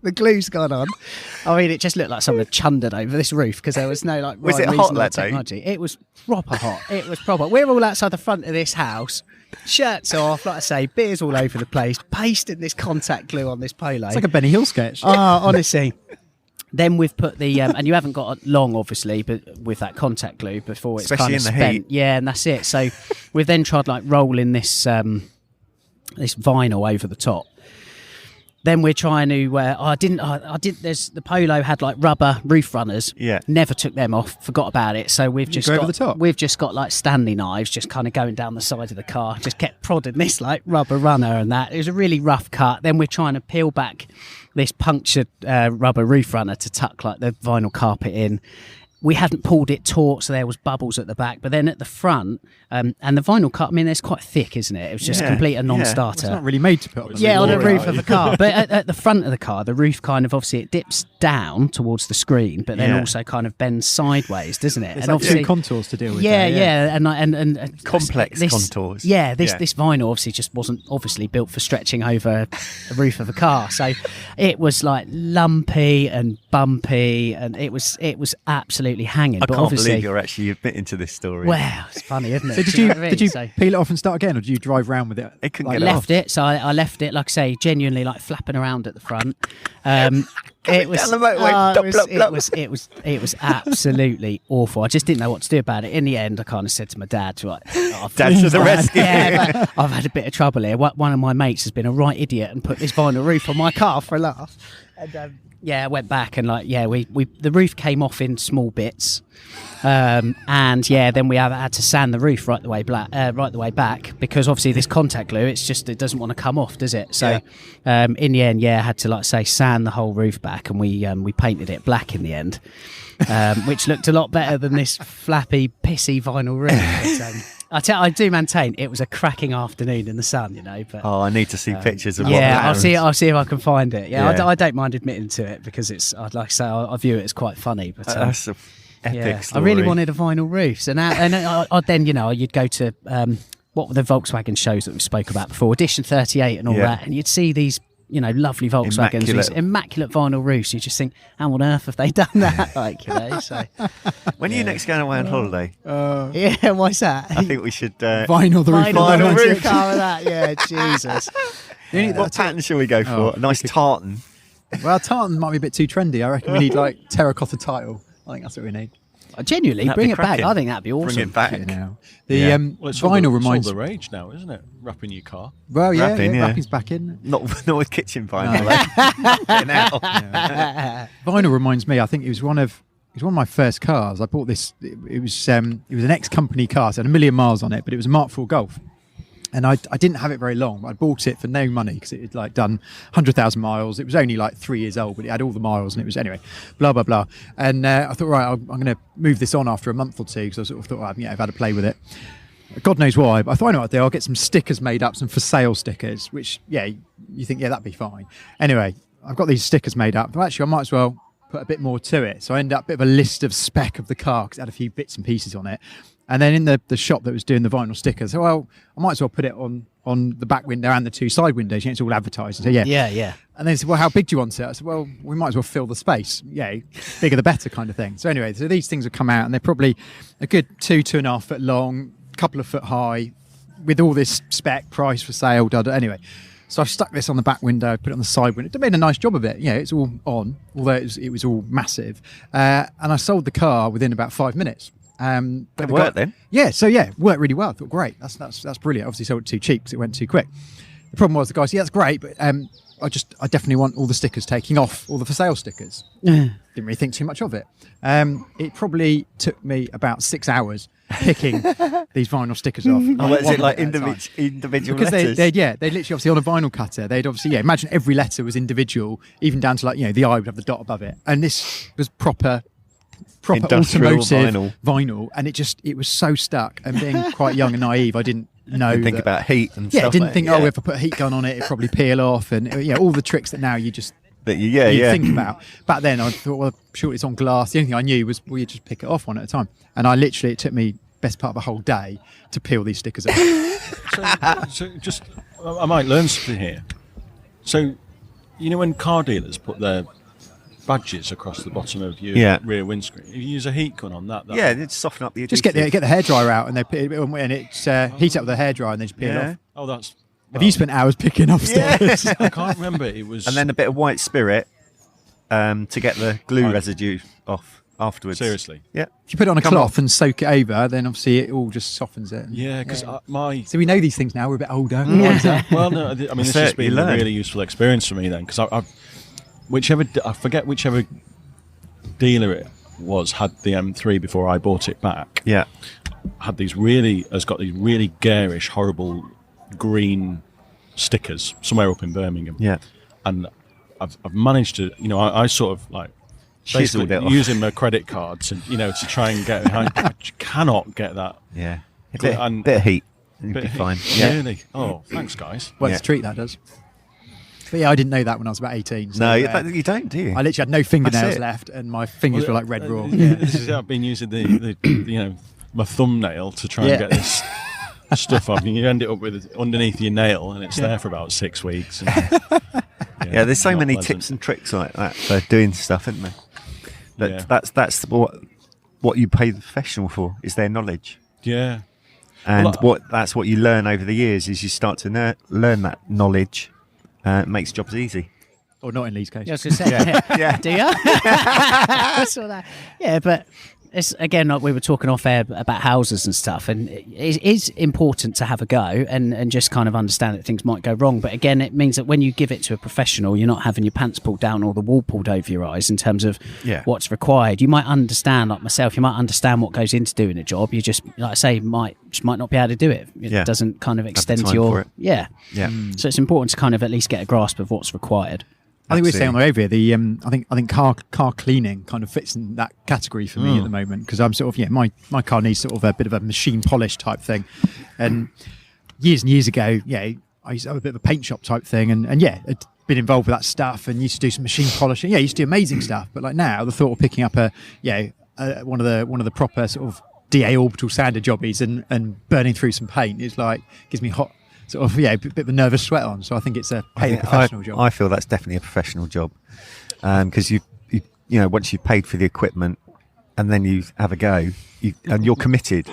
the glue's gone on. I mean, it just looked like someone had chundered over this roof because there was no like Was rhyme, it reason hot or that day? technology. It was proper hot. It was proper. We're all outside the front of this house, shirts off, like I say, beers all over the place, pasting this contact glue on this Polo. It's like a Benny Hill sketch. Oh, honestly. Then we've put the and you haven't got long, obviously, but with that contact glue before it's Especially kind of in the spent. heat. Yeah, and that's it. So we've then tried like rolling this this vinyl over the top. Then we're trying to. I didn't. There's the Polo had like rubber roof runners. Yeah. Never took them off. Forgot about it. So we've just go got. over the top? We've just got like Stanley knives, just kind of going down the side of the car. Just kept prodding this like rubber runner and that. It was a really rough cut. Then we're trying to peel back this punctured rubber roof runner to tuck like the vinyl carpet in. We hadn't pulled it taut, so there was bubbles at the back. But then at the front, and the vinyl cut, I mean, it's quite thick, isn't it? It was just Yeah, complete a yeah. non-starter. It's not really made to put on the Yeah, roof. on the Or roof right. of the car. But at the front of the car, the roof kind of obviously it dips down towards the screen, but then Yeah. also kind of bends sideways, doesn't it? There's and like two contours to deal with. yeah, there, yeah, and Complex this, contours. Yeah, this Yeah. this vinyl obviously just wasn't obviously built for stretching over the roof of a car, so it was like lumpy and bumpy, and it was absolutely hanging. I but can't obviously, believe you're actually admitting to this story. well, it's funny, isn't it? So Do you know what I did you mean? So- peel it off and start again, or did you drive around with it? It couldn't like get that? off. left it, so I left it, like I say, genuinely like flapping around at the front. It was down the motorway, it was absolutely awful. I just didn't know what to do about it. In the end, I kind of said to my dad, right, Dad to the rescue. yeah, I've had a bit of trouble here. One of my mates has been a right idiot and put this vinyl roof on my car for a laugh. And I went back and we the roof came off in small bits. And then we had to sand the roof right the way back because obviously this contact glue, it doesn't want to come off, does it? So in the end, I had to sand the whole roof back, and we painted it black in the end, which looked a lot better than this flappy, pissy vinyl roof. But, I do maintain it was a cracking afternoon in the sun, But Oh, I need to see pictures of yeah, what I'll see if I can find it. Yeah, Yeah. I don't mind admitting to it because I view it as quite funny. But That's a epic story. I really wanted a vinyl roof. So now, then you'd go to what were the Volkswagen shows that we spoke about before, Edition 38 and all Yeah. that, and you'd see these lovely Volkswagens, these immaculate vinyl roofs. You just think, how on earth have they done that? So When are you next going away on holiday? yeah, why's that? I think we should. Vinyl the roof. Vinyl of the the roof car with that. Yeah, Jesus. What pattern shall we go for? Oh, A nice tartan. Well, tartan might be a bit too trendy. I reckon we need like terracotta title. I think that's what we need. Genuinely, That'd bring be it back. cracking. I think that'd be awesome. Bring it back. You know. The Yeah. Well, it's all vinyl the, reminds. it's all the rage now, isn't it? Wrapping your car. Well, yeah, Wrapping, yeah. wrapping's back in. Not with kitchen vinyl. though. Getting out. Vinyl reminds me. I think it was one of my first cars. I bought this. It was an ex-company car. So it had 1 million miles on it, but it was a Mark IV Golf. And I didn't have it very long. But I bought it for no money because it had done 100,000 miles. It was only 3 years old, but it had all the miles, and it was anyway, blah blah blah. And I thought, right, I'm going to move this on after a month or two because I sort of thought, I've had to play with it. God knows why, but I thought I know what I'll do. I'll get some stickers made up, some for sale stickers, which you think that'd be fine. Anyway, I've got these stickers made up. Well, actually, I might as well put a bit more to it. So I ended up a bit of a list of spec of the car because it had a few bits and pieces on it. And then in the shop that was doing the vinyl stickers, I might as well put it on the back window and the two side windows. It's all advertised. So Yeah. And they said, well, how big do you want it? I said, well, we might as well fill the space. Yeah, bigger the better kind of thing. So anyway, so these things have come out and they're probably a good 2.5 foot long, couple of foot high, with all this spec, price for sale. Anyway, so I've stuck this on the back window, put it on the side window. It made a nice job of it. It's all on, although it was all massive. And I sold the car within about 5 minutes. It worked then? Yeah, so worked really well. I thought, great, that's brilliant. Obviously sold it too cheap because it went too quick. The problem was the guy said, yeah, that's great, but I definitely want all the stickers taking off, all the for sale stickers. Didn't really think too much of it. It probably took me about 6 hours picking these vinyl stickers off. Oh, what is it like individual individual letters? letters? They'd literally obviously on a vinyl cutter. They'd obviously imagine every letter was individual, even down to the I would have the dot above it, and this was proper Industrial automotive vinyl, and it was so stuck. And being quite young and naive, I didn't know. Think about heat and yeah, stuff. didn't think if I put a heat gun on it, it'd probably peel off, and all the tricks that now you just. That you think about. Back then, I thought, well, sure, it's on glass. The only thing I knew was, you just pick it off one at a time. And it took me best part of a whole day to peel these stickers off. So just, I might learn something here. So, when car dealers put their badges across the bottom of your rear windscreen, if you use a heat gun on that, it'd soften up the adhesive. Just get the hairdryer out and it's heat up with the hairdryer and then just peel it off. Oh, that's. Have you spent hours picking off stickers? I can't remember. It was. And then a bit of white spirit to get the glue residue off afterwards. Seriously? Yeah. If you put it on a cloth and soak it over, then obviously it all just softens it. Yeah, because So we know these things now. We're a bit older. Well, no, I mean, this has been a really useful experience for me then, because I forget whichever dealer it was had the M3 before I bought it back. Yeah. Has got these really garish, horrible green stickers somewhere up in Birmingham. Yeah. And I've managed to, I sort of like chiseled it off. Using my credit card to try and get behind. I cannot get that. Yeah. A bit of heat. You'd be fine. Yeah. Really? Oh, thanks, guys. Well, it's a treat, that does. But I didn't know that when I was about 18. So, no, you don't, do you? I literally had no fingernails left, and my fingers were like red raw. I've been using the my thumbnail to try and get this stuff off, and you end it up with it underneath your nail, and it's there for about 6 weeks. And, there's so many tips and tricks like that for doing stuff, isn't there? That's what you pay the professional for, is their knowledge. Yeah. And that's what you learn over the years, is you start to learn that knowledge. It makes jobs easy. Or not in Lee's case. Yeah, I was going to say, Yeah. do you? Saw that. Yeah, but it's, again, like we were talking off air about houses and stuff, and it is important to have a go and just kind of understand that things might go wrong. But again, it means that when you give it to a professional, you're not having your pants pulled down or the wool pulled over your eyes in terms of what's required. You might understand, like myself, you might understand what goes into doing a job. You just, like I say, might not be able to do it. It doesn't kind of extend to your... Yeah. So it's important to kind of at least get a grasp of what's required. I think we're saying on the way over here, I think car cleaning kind of fits in that category for me at the moment, because I'm sort of my car needs sort of a bit of a machine polish type thing, and years ago I used to have a bit of a paint shop type thing, and I'd been involved with that stuff and used to do some machine polishing. Used to do amazing stuff, but like now the thought of picking up one of the proper sort of DA orbital sander jobbies and burning through some paint is like gives me hot. Sort of, a bit of a nervous sweat on. So I think it's a professional job. I feel that's definitely a professional job, because you once you've paid for the equipment and then you have a go, and you're committed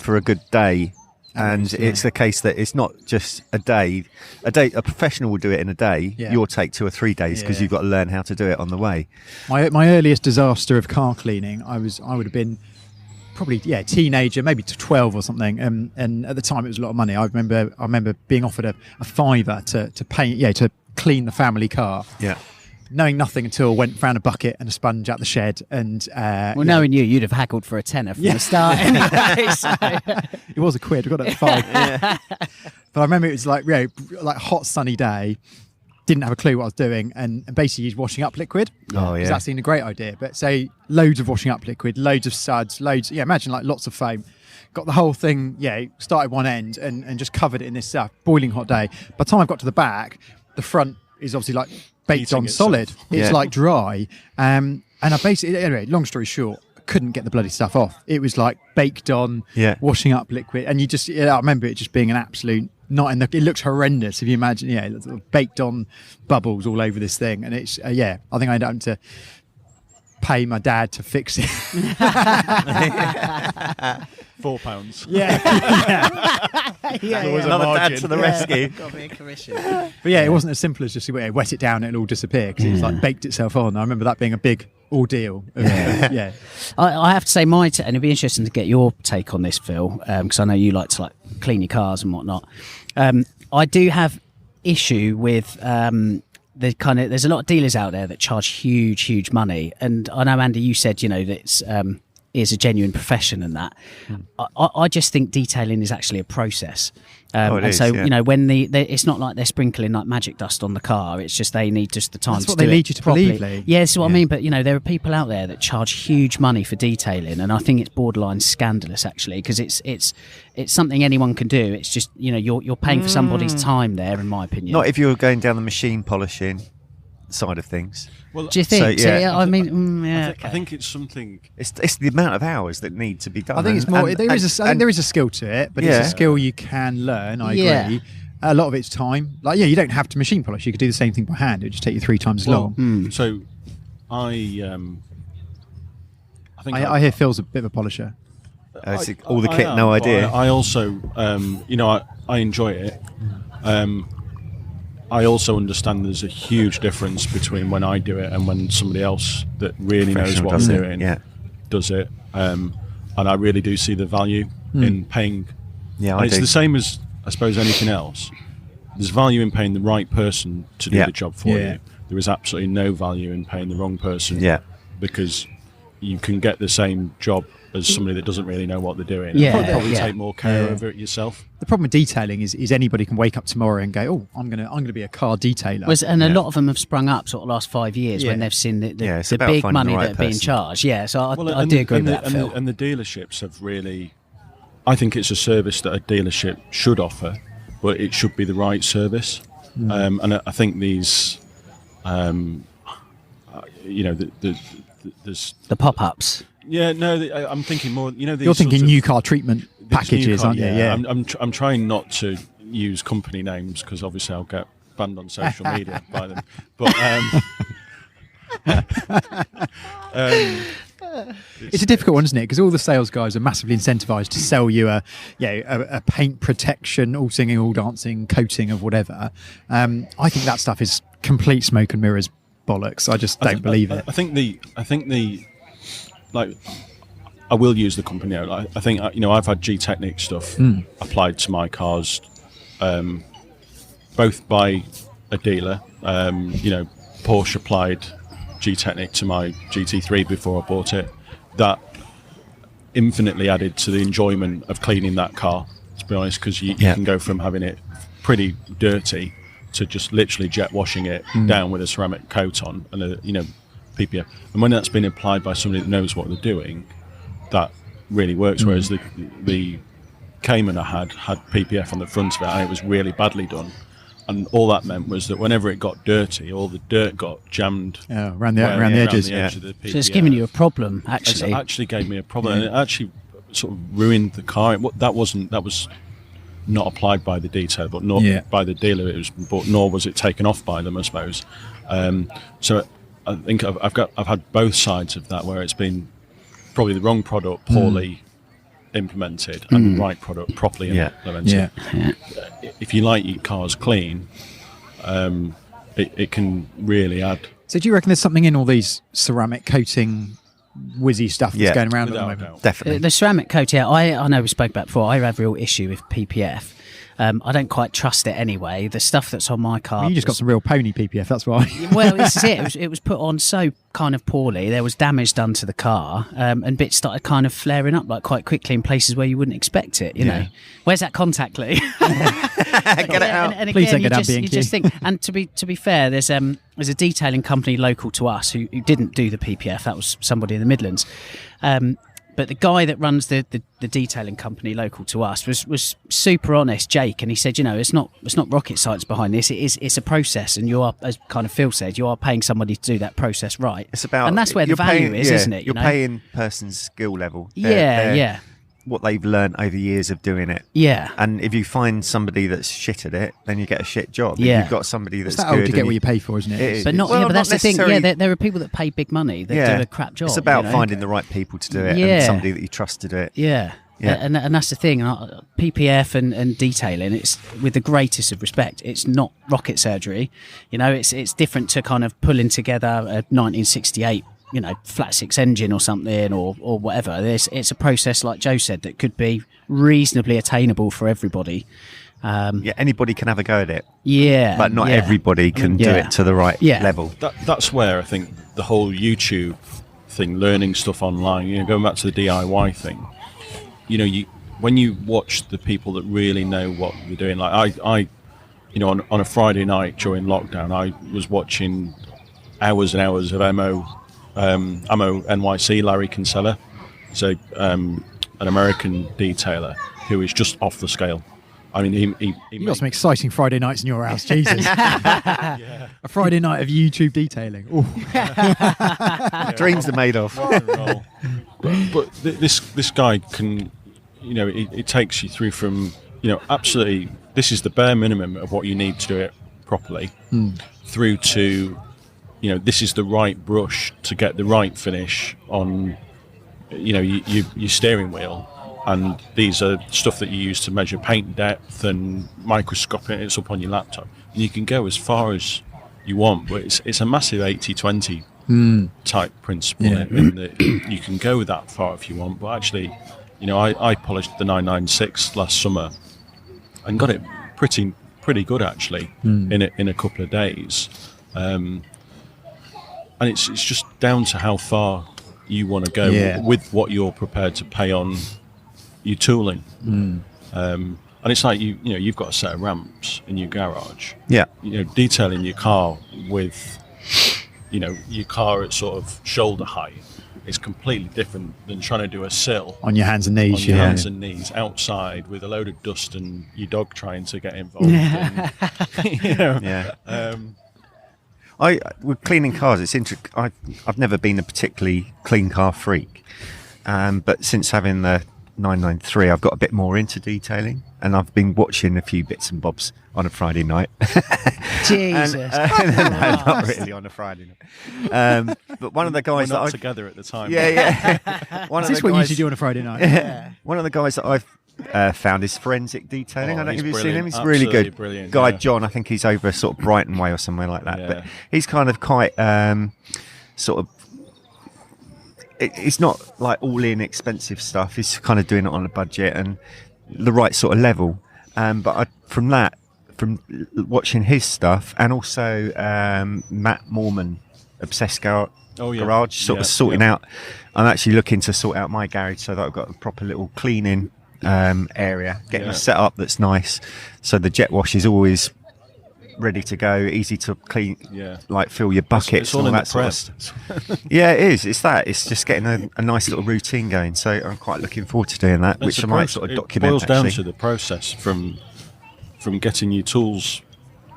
for a good day. And it's a case that it's not just a day. A professional will do it in a day. You'll take 2 or 3 days because you've got to learn how to do it on the way. My earliest disaster of car cleaning, I would have been probably teenager, maybe to 12 or something, and at the time it was a lot of money. I remember being offered a £5 to paint, to clean the family car. Knowing nothing until went found a bucket and a sponge out the shed, and knowing you'd have haggled for a tenner from the start anyway. So. It was a quid. I got it at 5. But I remember it was like hot sunny day. Didn't have a clue what I was doing, and basically used washing up liquid. Because that seemed a great idea. But say loads of washing up liquid, loads of suds, imagine like lots of foam. Got the whole thing, started one end and just covered it in this boiling hot day. By the time I got to the back, the front is obviously like baked on solid. It's like dry. And I basically, anyway, long story short, couldn't get the bloody stuff off. It was like baked on, washing up liquid. And you just, I remember it just being an absolute... it looks horrendous if you imagine, sort of baked on bubbles all over this thing, and it's I think I ended up having to pay my dad to fix it. £4. Another dad to the rescue. Got me a commission. But it wasn't as simple as just wet it down and it'll all disappear, because it's like baked itself on. I remember that being a big ordeal. I have to say and it'd be interesting to get your take on this, Phil, because I know you like to clean your cars and whatnot. I do have issue with there's a lot of dealers out there that charge huge money, and I know, Andy, you said that it's is a genuine profession and that. I just think detailing is actually a process. When it's not like they're sprinkling like magic dust on the car. It's just they need just the time. That's to what they do lead it you to properly. believe, Lee. Yeah, that's what I mean. But there are people out there that charge huge money for detailing, and I think it's borderline scandalous actually, because it's something anyone can do. It's just you're paying for somebody's time there, in my opinion. Not if you're going down the machine polishing side of things. Well, do you think? I think it's something. It's the amount of hours that need to be done. I think it's more. There is a skill to it, but it's a skill you can learn. I agree. A lot of it's time. Like you don't have to machine polish. You could do the same thing by hand. It would just take you 3 times as long. So, I think I hear Phil's a bit of a polisher. All the kit, no idea. I also, I enjoy it. I also understand there's a huge difference between when I do it and when somebody else that really knows what I'm doing does it. And I really do see the value in paying. Yeah, and it's the same as, I suppose, anything else. There's value in paying the right person to do the job for you. There is absolutely no value in paying the wrong person. Yeah. Because you can get the same job as somebody that doesn't really know what they're doing. Probably take more care of it yourself. The problem with detailing is anybody can wake up tomorrow and go, oh, I'm gonna be a car detailer. And a lot of them have sprung up sort of last 5 years when they've seen the big money that are being charged. Yeah, so I do agree with that, Phil. And the dealerships have really, I think it's a service that a dealership should offer, but it should be the right service. And I think these, there's the pop-ups. Yeah, no, I'm thinking more. These you're thinking new car treatment packages, aren't you? Yeah, I'm trying not to use company names because obviously I'll get banned on social media by them. But it's a difficult one, isn't it? Because all the sales guys are massively incentivized to sell you a paint protection, all singing, all dancing, coating of whatever. I think that stuff is complete smoke and mirrors bollocks. I just don't believe it. I think the I will use the company out. I think I've had G-Technic stuff applied to my cars, both by a dealer. Porsche applied G-Technic to my GT3 before I bought it. That infinitely added to the enjoyment of cleaning that car. To be honest, because you can go from having it pretty dirty to just literally jet washing it down with a ceramic coat on and PPF. And when that's been applied by somebody that knows what they're doing, that really works. Whereas the Cayman I had PPF on the front of it, and it was really badly done. And all that meant was that whenever it got dirty, all the dirt got jammed around the edges. Of the PPF. So it's giving you a problem, actually. It actually gave me a problem, and it actually sort of ruined the car. That was not applied by the detailer, but not by the dealer. Nor was it taken off by them, I suppose. So I think I've had both sides of that, where it's been probably the wrong product poorly implemented and the right product properly implemented. If you like your cars clean, it can really add. So do you reckon there's something in all these ceramic coating whizzy stuff that's going around at the moment? Definitely. The ceramic coat, I know we spoke about before, I have a real issue with PPF. I don't quite trust it anyway. The stuff that's on my car... Well, you just got some real pony PPF, that's why. Well, this is it. It was put on so kind of poorly. There was damage done to the car, and bits started kind of flaring up like quite quickly in places where you wouldn't expect it, you know. Where's that contact, Lee? Get it out. And Please again, don't go down B&Q. you just think... And to be fair, there's a detailing company local to us who didn't do the PPF. That was somebody in the Midlands. But the guy that runs the detailing company local to us was super honest, Jake, and he said, it's not rocket science behind this. It's a process, and you are, as kind of Phil said, you are paying somebody to do that process right. It's about, and that's where the value is, isn't it? You're paying person's skill level. Yeah. What they've learned over years of doing it. Yeah. And if you find somebody that's shit at it, then you get a shit job. Yeah. If you've got somebody that's good. good. You get what you pay for, isn't it? But not that's the thing. necessarily. Yeah, there are people that pay big money that do a crap job. It's about finding the right people to do it and somebody that you trust to do it. Yeah. And that's the thing. PPF and detailing, it's with the greatest of respect. It's not rocket surgery. It's different to kind of pulling together a 1968 flat six engine or something or whatever. It's a process, like Joe said, that could be reasonably attainable for everybody. Anybody can have a go at it, Yeah, but not yeah. everybody can do Yeah. it to the right Yeah. level. That's where I think the whole YouTube thing, learning stuff online, going back to the DIY thing, when you watch the people that really know what they're doing, like I on a Friday night during lockdown, I was watching hours and hours of Ammo NYC, Larry Kinsella, so an American detailer who is just off the scale. I mean, he You got some exciting Friday nights in your house, Jesus. A Friday night of YouTube detailing. Ooh. Dreams are made of. but this guy can, it takes you through from, absolutely, this is the bare minimum of what you need to do it properly, through to, this is the right brush to get the right finish on, your steering wheel. And these are stuff that you use to measure paint depth and microscoping. It's up on your laptop. And you can go as far as you want, but it's a massive 80-20 type principle in that you can go that far if you want. But actually, I polished the 996 last summer and got it pretty good actually in a couple of days. And it's just down to how far you want to go with what you're prepared to pay on your tooling, and it's like you've got a set of ramps in your garage. Detailing your car with your car at sort of shoulder height is completely different than trying to do a sill On your hands and knees. on your hands and knees outside with a load of dust and your dog trying to get involved. With cleaning cars, it's interesting. I've never been a particularly clean car freak, but since having the 993, I've got a bit more into detailing, and I've been watching a few bits and bobs on a Friday night. Jesus. No, not really on a Friday night. But one of the guys We're not that together at the time. one Is of this the what you guys, usually do on a Friday night? one of the guys that I've found is forensic detailing. I don't know if he's you've seen him. brilliant. He's really Absolutely good. brilliant, Guy yeah. John, I think he's over sort of Brighton way or somewhere like that. Yeah. But he's kind of quite sort of. It's not like all in expensive stuff. He's kind of doing it on a budget and the right sort of level. But from watching his stuff, and also Matt Morman, Obsessed Garage, sort of sorting out. I'm actually looking to sort out my garage so that I've got a proper little cleaning area, getting a setup that's nice. So the jet wash is always ready to go, easy to clean, like fill your buckets It's all and all in that the sort of press. stuff. Yeah, it is. It's that. It's just getting a nice little routine going. So I'm quite looking forward to doing that, which I might sort of document. It boils down actually. to the process from getting your tools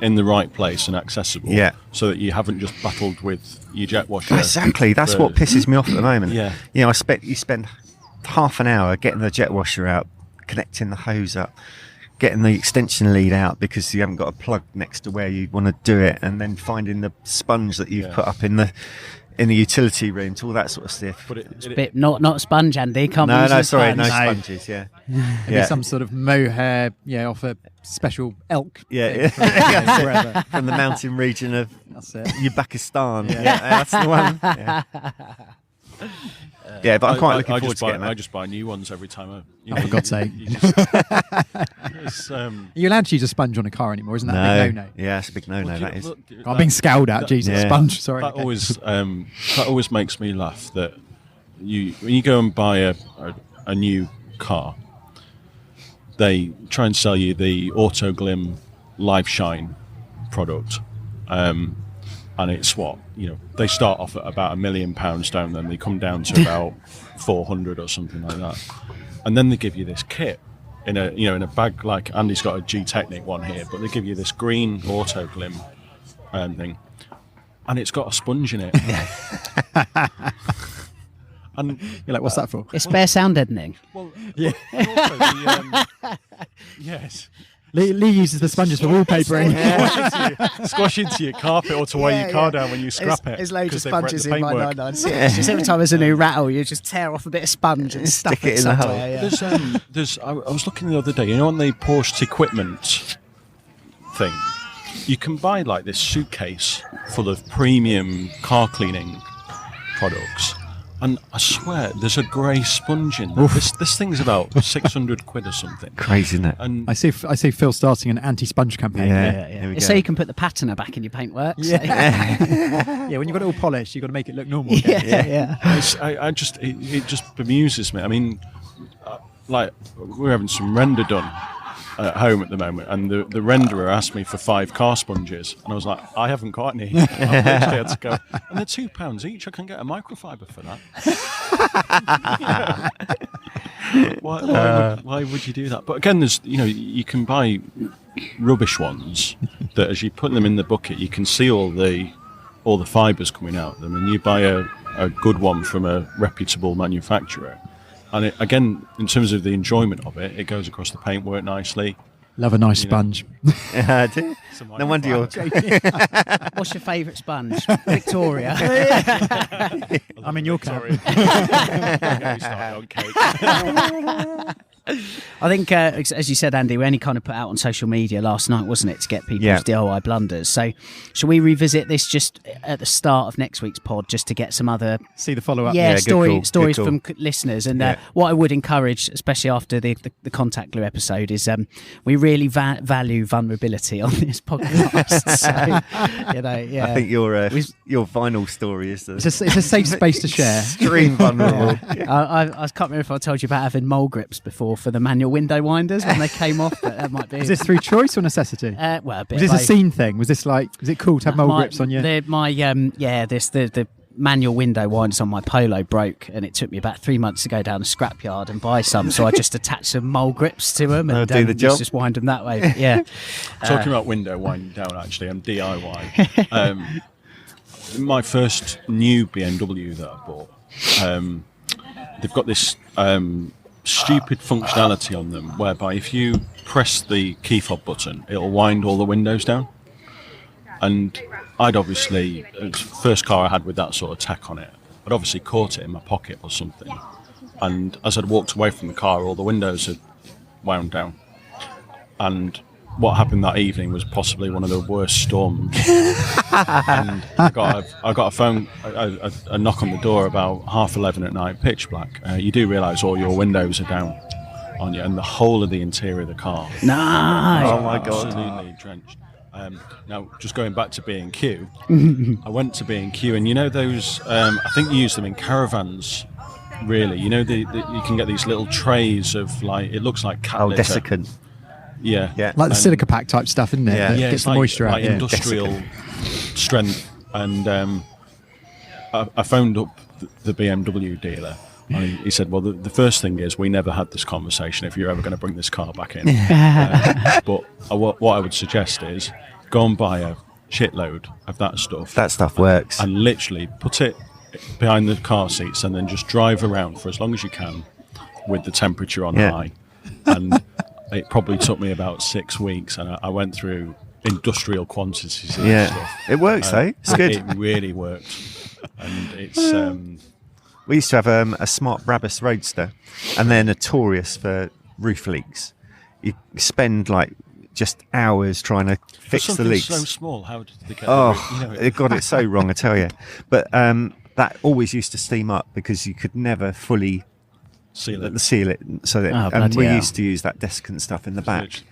in the right place and accessible, so that you haven't just battled with your jet washer. Exactly. That's what pisses me off at the moment. Yeah. You spend half an hour getting the jet washer out, connecting the hose up, getting the extension lead out because you haven't got a plug next to where you want to do it, and then finding the sponge that you've put up in the utility room to all that sort of stuff. But it, Bit not sponge, Andy. Can't be No, using sorry, no sponge. sponges. Yeah, Maybe some sort of mohair, off a special elk. yeah, Wherever. from the mountain region of That's it. Uzbekistan. Yeah, that's the one. Yeah, but I'm quite looking forward to getting that. I just buy new ones every time. For God's sake. Are you allowed to use a sponge on a car anymore? Isn't that a big no-no? Yeah, it's a big no-no. That is. I'm being scowled at. Jesus, yeah. sponge. Sorry. That always makes me laugh that when you go and buy a new car, they try and sell you the Auto Glim Live Shine product, and it's they start off at about £1 million, don't they? They come down to about 400 or something like that, and then they give you this kit in a bag. Like Andy's got a G-Technic one here, but they give you this green Auto Glim thing, and it's got a sponge in it. And You're like, what's that for? It's spare sound deadening. well, yeah. Also yes. Lee uses the sponges for wallpapering. Squash into your carpet or to weigh your car down when you scrap it. There's loads of 'cause they've wrecked sponges the in my paintwork. 996. Just every time there's a new rattle, you just tear off a bit of sponge and stuff Stick it in the hole. somewhere. Yeah. I was looking the other day, on the Porsche equipment thing, you can buy this suitcase full of premium car cleaning products, And I swear, there's a grey sponge in there. This thing's about 600 quid or something. Crazy, isn't it? And I see Phil starting an anti-sponge campaign. Here we go. So you can put the patina back in your paintwork. Yeah, when you've got it all polished, you've got to make it look normal again. Yeah. it just bemuses me. I mean, like, we're having some render done at home at the moment, and the renderer asked me for 5 car sponges, and I was like, I haven't got any. I literally had to go, and they're £2 each. I can get a microfiber for that. Why would you do that? But again, there's you can buy rubbish ones that, as you put them in the bucket, you can see all the fibres coming out of them, and you buy a good one from a reputable manufacturer. And it, again, in terms of the enjoyment of it, it goes across the paintwork nicely. Love a nice sponge. No wonder you're... What's your favourite sponge? Victoria. I'm in your camp. I think, as you said, Andy, we only kind of put out on social media last night, wasn't it, to get people's DIY blunders. So shall we revisit this just at the start of next week's pod, just to get some other... See the follow-up. Stories from listeners. And what I would encourage, especially after the contact glue episode, is we really value vulnerability on this podcast. So, I think your vinyl story is it's a safe space to share. Extreme vulnerable. I can't remember if I told you about having mole grips before for the manual window winders when they came off, but that might be... Was this through choice or necessity? Well, a bit. Was this a scene thing? Was it cool to have mole grips on you? The manual window winders on my Polo broke, and it took me about 3 months to go down a scrapyard and buy some, so I just attached some mole grips to them and do the job. just wind them that way. Yeah. Talking about window winding down, actually, and DIY. My first new BMW that I bought, they've got this stupid functionality on them whereby if you press the key fob button, it'll wind all the windows down. And I'd obviously, it was the first car I had with that sort of tech on it, I'd obviously caught it in my pocket or something. And as I'd walked away from the car, all the windows had wound down. And what happened that evening was possibly one of the worst storms. And I got a phone, a knock on the door about 11:30 at night, pitch black. You do realise all your windows are down on you, and the whole of the interior of the car. Nice. Oh my God. Absolutely drenched. Now, just going back to B&Q, I went to B&Q, and you know those, I think you use them in caravans, really. You know, you can get these little trays of, like, it looks like cat litter. Desiccant. Yeah. Like the silica pack type stuff, isn't it? Yeah. That Yeah, gets it's the moisture out. like industrial strength. And I phoned up the BMW dealer. And he said, well, the first thing is we never had this conversation if you're ever going to bring this car back in. But what I would suggest is go and buy a shitload of that stuff. That stuff works. And literally put it behind the car seats and then just drive around for as long as you can with the temperature on high. And it probably took me about 6 weeks, and I went through industrial quantities of that stuff. It works, though. It's good. It really worked. And it's... We used to have a smart Brabus Roadster, and they're notorious for roof leaks. You spend like just hours trying to fix the leaks. So small, how did they get it got it so wrong, I tell you. But that always used to steam up because you could never fully seal it. So that, and we used to use that desiccant stuff in the back.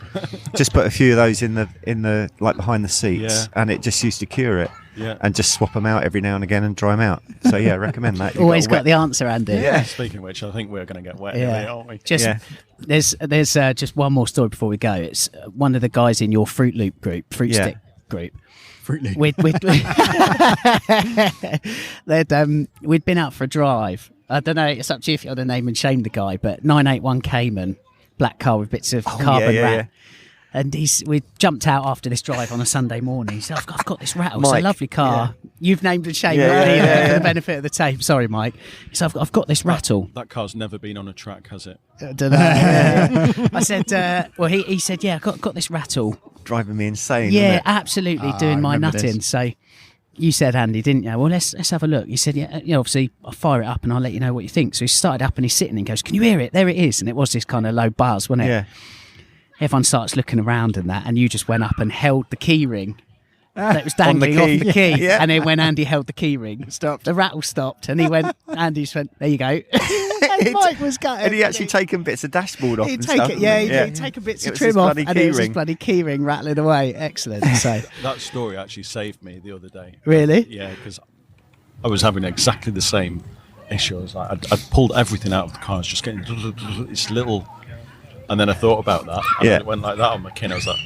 Just put a few of those in the like behind the seats, and it just used to cure it. Yeah. And just swap them out every now and again and dry them out. So yeah, recommend that. Always got the answer, Andy. Yeah. Speaking of which, I think we're going to get wet, really, aren't we? There's just one more story before we go. It's one of the guys in your Fruit Stick group. Fruit Loop. We'd been out for a drive. I don't know. It's up to you if you want to name and shame the guy, but 981 Cayman, black car with bits of carbon wrap. Yeah. And we jumped out after this drive on a Sunday morning. He said, I've got this rattle. Mike, it's a lovely car. Yeah. You've named and shamed it for the benefit of the tape. Sorry, Mike. So I've got this rattle. That car's never been on a track, has it? I don't know. I said, he said, I've got this rattle. Driving me insane. Yeah, absolutely. Doing my nutting. This. So you said, Andy, didn't you? Well, let's have a look. You said, obviously, I'll fire it up and I'll let you know what you think. So he started up and he's sitting and goes, can you hear it? There it is. And it was this kind of low buzz, wasn't it? Yeah. Everyone starts looking around and that, and you just went up and held the key ring that was dangling On off the the key. key. Yeah. And then when Andy held the key ring, the rattle stopped, and Andy just went, there you go. And Mike was gutted. Had he actually taken bits of dashboard off He'd and take stuff? it, yeah, hadn't he? he'd taken bits It of was trim his off, bloody and it was his keyring. bloody key ring rattling away. Excellent. So, That story actually saved me the other day. really? Yeah, because I was having exactly the same issue. I was like, I'd pulled everything out of the car. I was just getting this little, and then I thought about that. And then it went like that on my kin. I was like,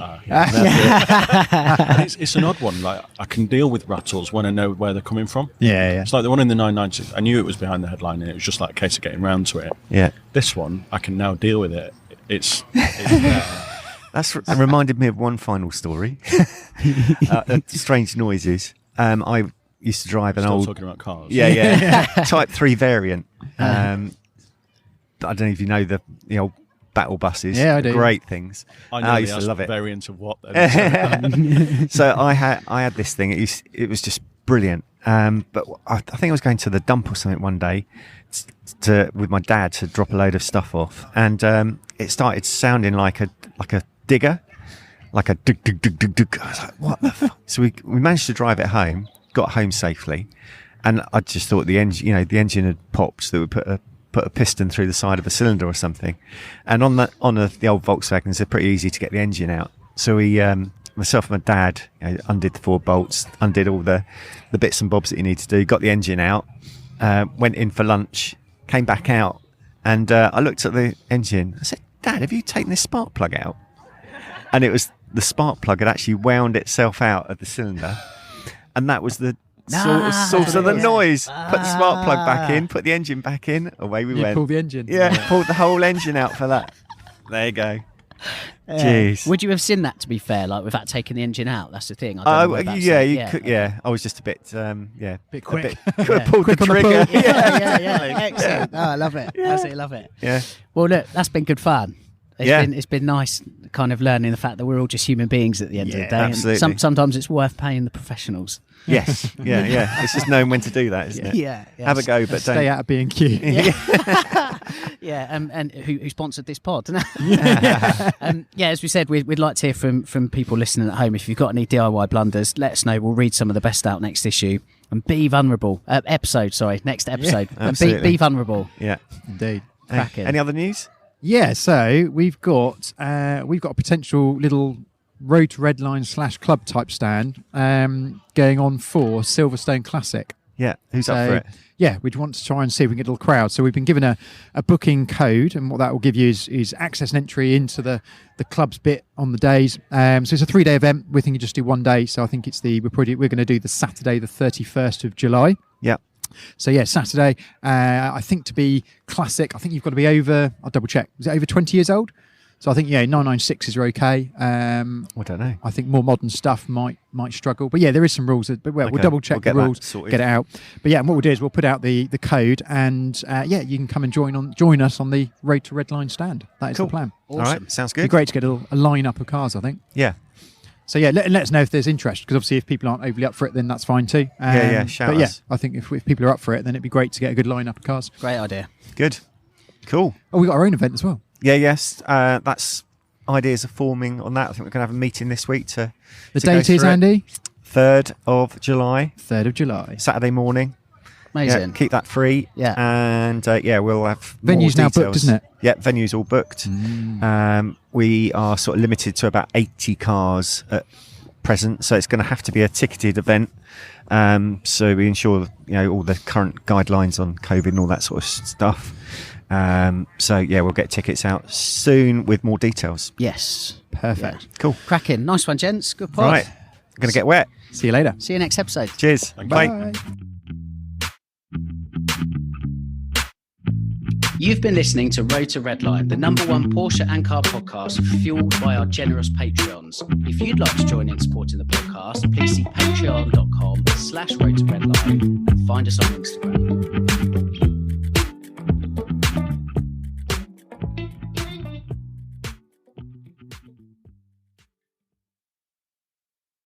it's an odd one. Like, I can deal with rattles when I know where they're coming from. Yeah. It's like the one in the 996. I knew it was behind the headline, and it was just like a case of getting round to it. Yeah. This one, I can now deal with it. It's there. That's reminded me of one final story. Strange noises. I used to drive an Still old talking about cars. Yeah. Type 3 variant. I don't know if you know the old battle buses. Yeah, I do. Great things. I used to love it. Variant of what? Then. So I had this thing. It was just brilliant. But I think I was going to the dump or something one day with my dad to drop a load of stuff off, and it started sounding like a digger, like a dig dig dig dig dig. I was like, what the fuck? So we managed to drive it home, got home safely, and I just thought the engine had popped, so that we put a piston through the side of a cylinder or something. And on the old Volkswagens, they're pretty easy to get the engine out. So we myself and my dad undid the 4 bolts, undid all the bits and bobs that you need to do, got the engine out, went in for lunch, came back out, and I looked at the engine. I said, Dad, have you taken this spark plug out? And it was the spark plug had actually wound itself out of the cylinder, and that was the source of the noise. Put the spark plug back in, put the engine back in, away we went. Pull the engine. Yeah, pulled the whole engine out for that. There you go. Jeez. Would you have seen that, to be fair, like without taking the engine out? That's the thing. I don't know what that's yeah, like. you could. Yeah, I was just a bit, Bit quick. Could have pulled the Quick on the trigger. pull. Yeah. Excellent. Oh, I love it. Absolutely love it. Yeah. Well, look, that's been good fun. Yeah. It's been nice kind of learning the fact that we're all just human beings at the end of the day. absolutely. And sometimes it's worth paying the professionons. Yes. Yeah. It's just knowing when to do that, isn't it? Yeah. Have a go, but Stay don't. out of B&Q. Yeah, and who sponsored this pod? As we said, we'd like to hear from people listening at home. If you've got any DIY blunders, let us know. We'll read some of the best out next issue. And be vulnerable. Next episode. And be vulnerable. Yeah. Indeed. Cracking. Any other news? Yeah, so we've got a potential little Road to Redline / club type stand going on for Silverstone Classic. Yeah. Who's up for it? Yeah, we'd want to try and see if we can get a little crowd. So we've been given a booking code, and what that will give you is access and entry into the club's bit on the days. So it's a 3-day event. We think you just do 1 day. So I think we're going to do the Saturday, the 31st of July. Yeah. So yeah, Saturday. I think to be classic, I think you've got to be over. I'll double check. Is it over 20 years old? So I think 996s are okay. I don't know. I think more modern stuff might struggle, but yeah, there is some rules. But we'll double check the rules, get it out. But yeah, and what we'll do is we'll put out the code, and you can come and join us on the Road to Redline stand. That is the plan. Awesome. All right, sounds good. It'd be great to get a line-up of cars, I think. Yeah. So yeah, let us know if there's interest, because obviously if people aren't overly up for it, then that's fine too. Shout But us. I think if people are up for it, then it'd be great to get a good line-up of cars. Great idea. Good. Cool. Oh, we got our own event as well. Yeah. Yes. That's ideas are forming on that. I think we're going to have a meeting this week to. The to go date is, through it. Andy? 3rd of July. 3rd of July. Saturday morning. Amazing. Yeah, keep that free. Yeah. And we'll have Venue's more now details. booked, isn't it? Yeah, venue's all booked. We are sort of limited to about 80 cars at present, so it's going to have to be a ticketed event. So we ensure all the current guidelines on COVID and all that sort of stuff. We'll get tickets out soon with more details. Yes. Perfect. Yeah. Cool. Cracking. Nice one, gents. Good pod. Right. I'm going to get wet. See you later. See you next episode. Cheers. Bye. You've been listening to Road to Redline, the #1 Porsche and car podcast fueled by our generous Patreons. If you'd like to join in supporting the podcast, please see patreon.com/Road to Redline and find us on Instagram.